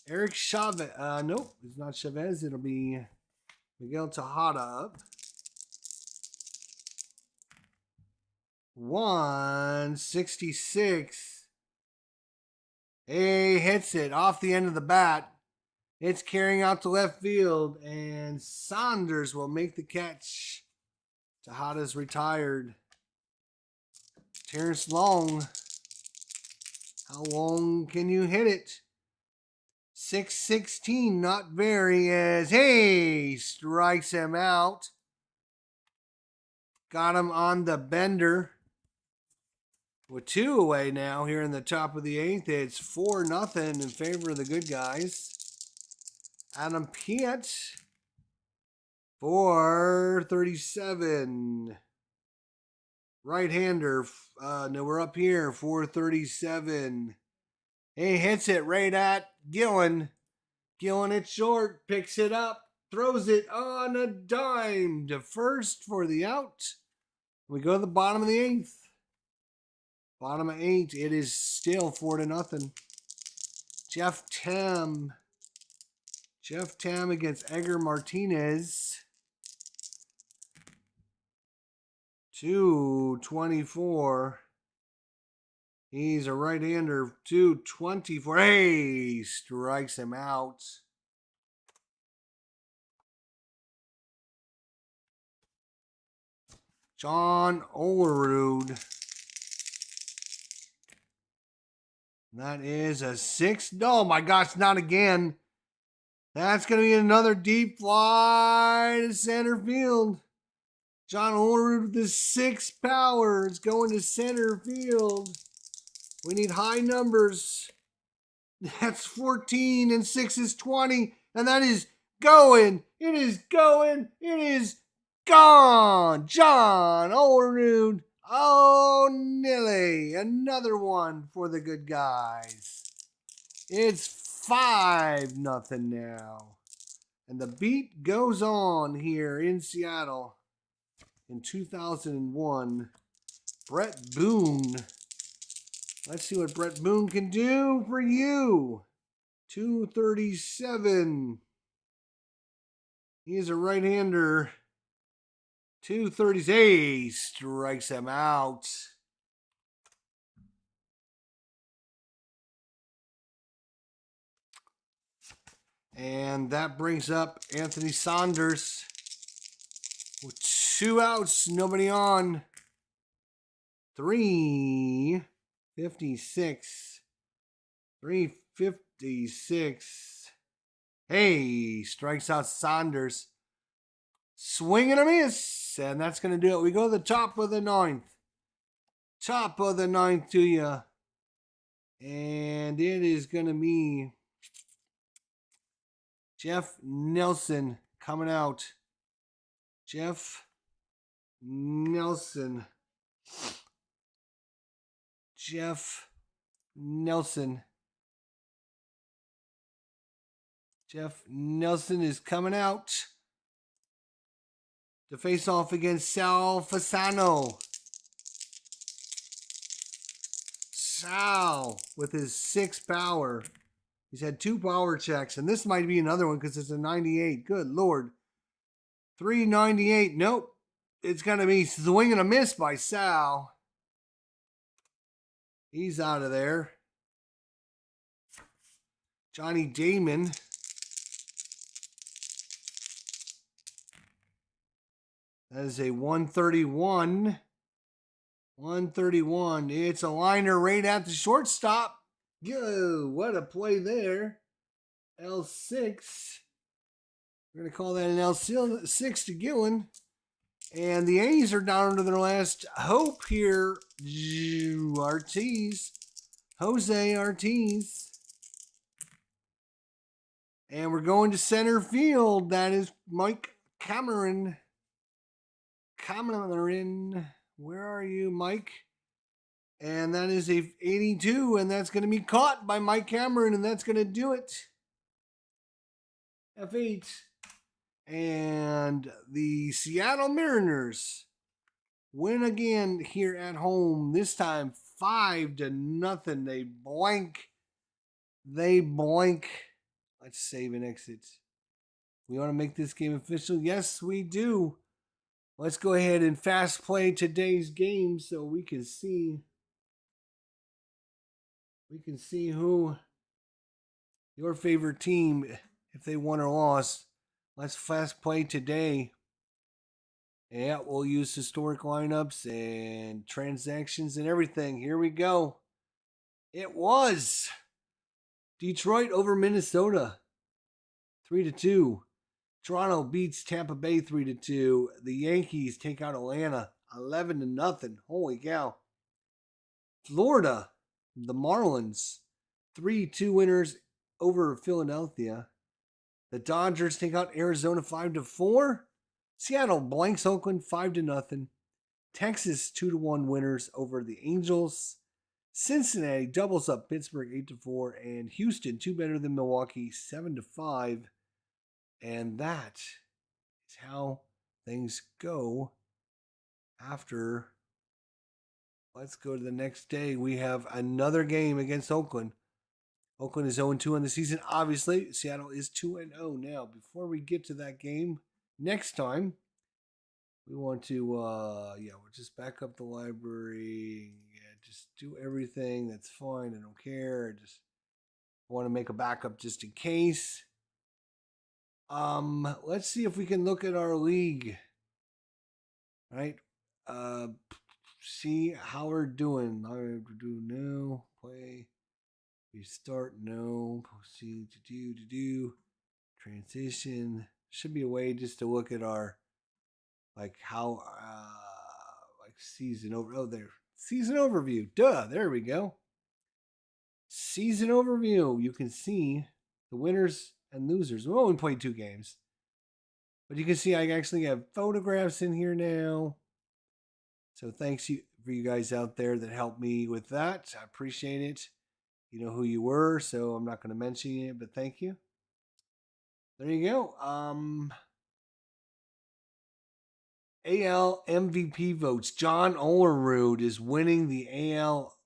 Eric Chavez. Nope, it's not Chavez. It'll be Miguel Tejada up. 166. He hits it off the end of the bat. It's carrying out to left field, and Saunders will make the catch. Tejada's retired. Terrence Long. How long can you hit it? 616, not very, as he strikes him out. Got him on the bender. With 2 away now here in the top of the 8th. It's 4-0 in favor of the good guys. Adam Piet, 437. Right-hander. No, we're up here. 437. He hits it right at Gillen. Gillen it short. Picks it up. Throws it on a dime to first for the out. We go to the bottom of the 8th. Bottom of 8. It is still 4-0. Jeff Tam. Jeff Tam against Edgar Martinez. 224. He's a right-hander. 224. Hey, strikes him out. John Olerud. That is a 6. Oh my gosh, not again. That's going to be another deep fly to center field. John Olerud with the 6 power is going to center field. We need high numbers. That's 14 and 6 is 20. And that is going. It is going. It is gone. John Olerud. Oh, Nilly. Another one for the good guys. It's 5-0 now. And the beat goes on here in Seattle. In 2001, Brett Boone. Let's see what Brett Boone can do for you. 237. He's a right-hander. 238. Strikes him out. And that brings up Anthony Saunders. With 2 outs, nobody on. 356. 356. Hey, strikes out Saunders. Swing and a miss. And that's going to do it. We go to the top of the 9th. Top of the 9th to you. And it is going to be Jeff Nelson coming out. Jeff Nelson. Jeff Nelson. Jeff Nelson is coming out to face off against Sal Fasano. Sal with his 6 power. He's had 2 power checks, and this might be another one because it's a 98. Good Lord. 398. Nope. It's going to be swing and a miss by Sal. He's out of there. Johnny Damon. That is a 131. 131. It's a liner right at the shortstop. Yo, what a play there. L6. We're going to call that an L6 to Gillen. And the A's are down to their last hope here. Ortiz. Jose Ortiz. And we're going to center field. That is Mike Cameron. Cameron. Where are you, Mike? And that is a 82. And that's going to be caught by Mike Cameron. And that's going to do it. F8. And the Seattle Mariners win again here at home. This time 5-0. They blank. They blank. Let's save and exit. We want to make this game official? Yes, we do. Let's go ahead and fast play today's game so we can see who your favorite team, if they won or lost. Let's fast play today. Yeah, we'll use historic lineups and transactions and everything. Here we go. It was Detroit over Minnesota, 3-2. Toronto beats Tampa Bay 3-2. The Yankees take out Atlanta 11-0. Holy cow. Florida, the Marlins, 3-2 winners over Philadelphia. The Dodgers take out Arizona 5-4. Seattle blanks Oakland 5-0. Texas 2-1 winners over the Angels. Cincinnati doubles up Pittsburgh 8-4, and Houston 2 better than Milwaukee 7-5. And that is how things go after. Let's go to the next day. We have another game against Oakland. Oakland is 0-2 on the season. Obviously, Seattle is 2-0 now. Before we get to that game next time, we want to, we'll just back up the library. Yeah, just do everything. That's fine. I don't care. I just want to make a backup just in case. Let's see if we can look at our league. Right? See how we're doing. I do no play. Restart, no. Proceed to do. Transition. Should be a way just to look at our, like how, like season over. Oh, there. Season overview. Duh. There we go. Season overview. You can see the winners and losers. We only played 2 games. But you can see I actually have photographs in here now. So thanks for you guys out there that helped me with that. I appreciate it. You know who you were, so I'm not going to mention it, but thank you. There you go. AL MVP votes. John Olerud is winning the AL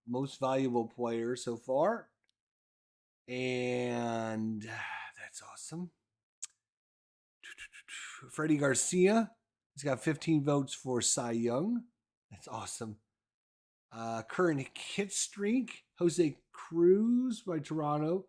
most valuable player so far. And that's awesome. Freddie Garcia, he's got 15 votes for Cy Young. That's awesome. Current hit streak, Jose Cruz by Toronto,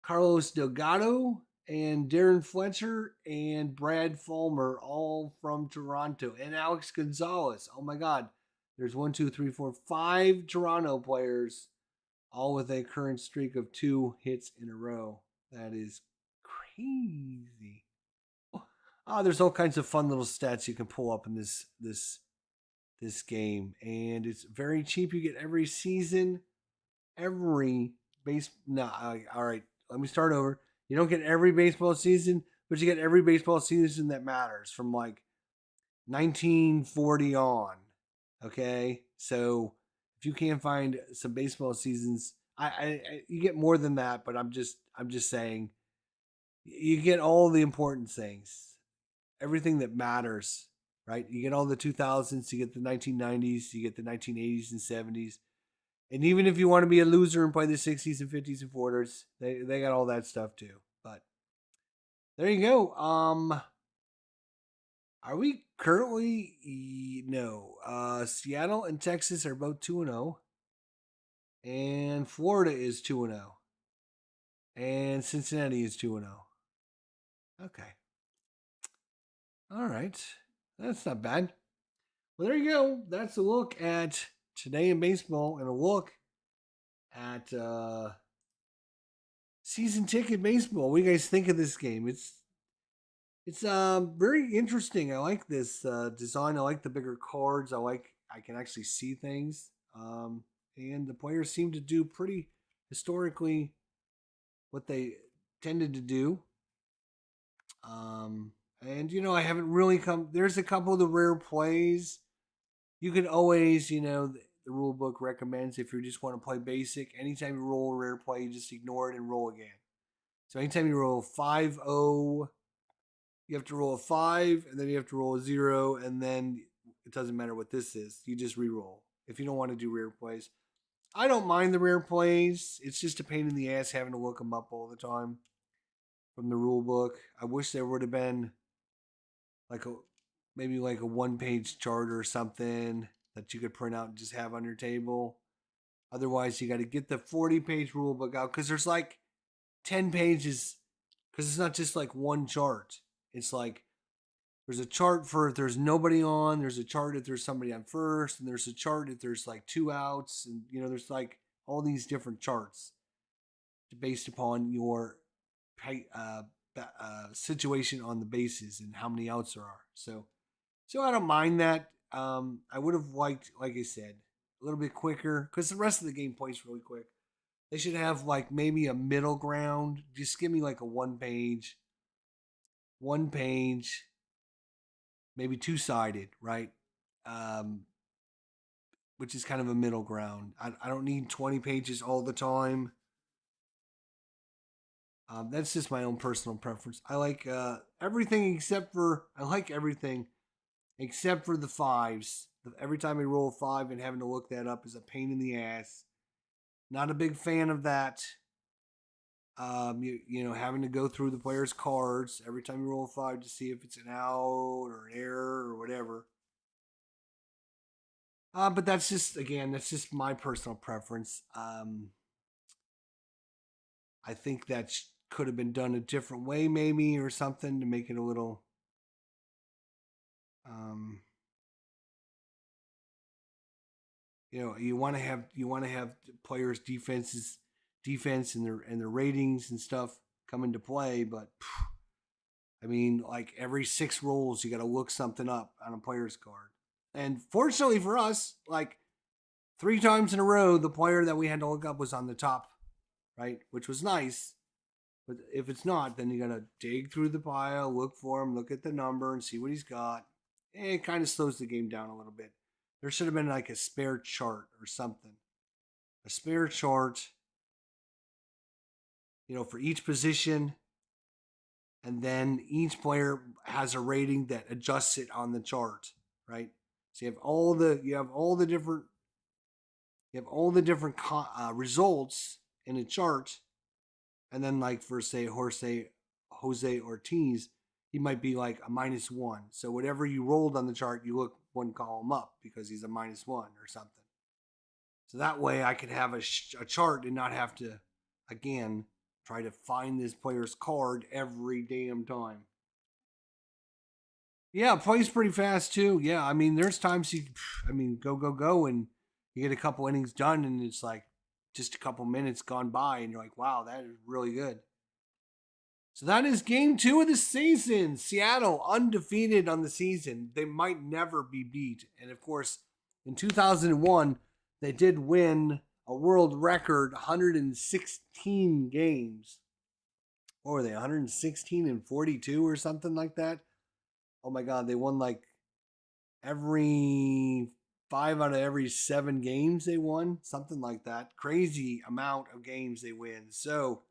Carlos Delgado, and Darren Fletcher, and Brad Fulmer, all from Toronto, and Alex Gonzalez. Oh my God. There's 1, 2, 3, 4, 5 Toronto players, all with a current streak of 2 hits in a row. That is crazy. There's all kinds of fun little stats you can pull up in this game, and it's very cheap. You get every season, every base. No, all right. Let me start over. You don't get every baseball season, but you get every baseball season that matters from like 1940 on. Okay, so if you can't find some baseball seasons, you get more than that. But I'm just saying, you get all the important things. Everything that matters, right? You get all the 2000s, you get the 1990s, you get the 1980s and 70s. And even if you want to be a loser and play the 60s and 50s and 40s, they got all that stuff too. But there you go. Are we currently? No. Seattle and Texas are both 2-0. And Florida is 2-0. And Cincinnati is 2-0. Okay. All right. That's not bad. Well, there you go. That's a look at today in baseball and a look at season ticket baseball. What do you guys think of this game? It's very interesting. I like this design. I like the bigger cards. I can actually see things. And the players seem to do pretty historically what they tended to do. And I haven't really there's a couple of the rare plays. You can always, the rule book recommends if you just want to play basic, anytime you roll a rare play, you just ignore it and roll again. So anytime you roll 5-0, you have to roll a 5, and then you have to roll a 0, and then it doesn't matter what this is. You just re-roll. if you don't want to do rare plays. I don't mind the rare plays. It's just a pain in the ass having to look them up all the time from the rule book. I wish there would have been like maybe like a one-page chart or something that you could print out and just have on your table. Otherwise, you got to get the 40-page rule book out because there's like 10 pages because it's not just like one chart. It's like there's a chart for if there's nobody on, there's a chart if there's somebody on first, and there's a chart if there's like 2 outs, and there's like all these different charts based upon your situation on the bases and how many outs there are. So I don't mind that. I would have liked, like I said, a little bit quicker because the rest of the game plays really quick. They should have like maybe a middle ground. Just give me like a one page, maybe two-sided, right? Which is kind of a middle ground. I don't need 20 pages all the time. That's just my own personal preference. I like everything except for the fives. Every time I roll a 5 and having to look that up is a pain in the ass. Not a big fan of that. Having to go through the player's cards every time you roll a 5 to see if it's an out or an error or whatever. But that's just my personal preference. I think that could have been done a different way, maybe, or something to make it a little. You want to have players' defense and their ratings and stuff come into play, but I mean, like every 6 rolls, you got to look something up on a player's card. And fortunately for us, like 3 times in a row, the player that we had to look up was on the top, right? Which was nice. But if it's not, then you got to dig through the pile, look for him, look at the number, and see what he's got. It kind of slows the game down a little bit. There should have been like a spare chart or something. A spare chart, for each position. And then each player has a rating that adjusts it on the chart, right? So you have all the different results in a chart, and then like for say Jose Ortiz, he might be like a -1. So whatever you rolled on the chart, you look one column up because he's a -1 or something. So that way I could have a chart and not have to, again, try to find this player's card every damn time. Yeah, plays pretty fast too. Yeah, I mean, there's times go, and you get a couple innings done, and it's like just a couple minutes gone by, and you're like, wow, that is really good. So that is game 2 of the season. Seattle undefeated on the season. They might never be beat. And of course, in 2001, they did win a world record 116 games. What were they, 116 and 42 or something like that? Oh my God, they won like every 5 out of every 7 games they won. Something like that. Crazy amount of games they win. So,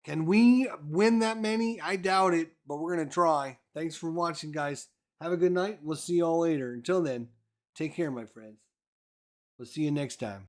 can we win that many? I doubt it, but we're going to try. Thanks for watching, guys. Have a good night. We'll see you all later. Until then, take care, my friends. We'll see you next time.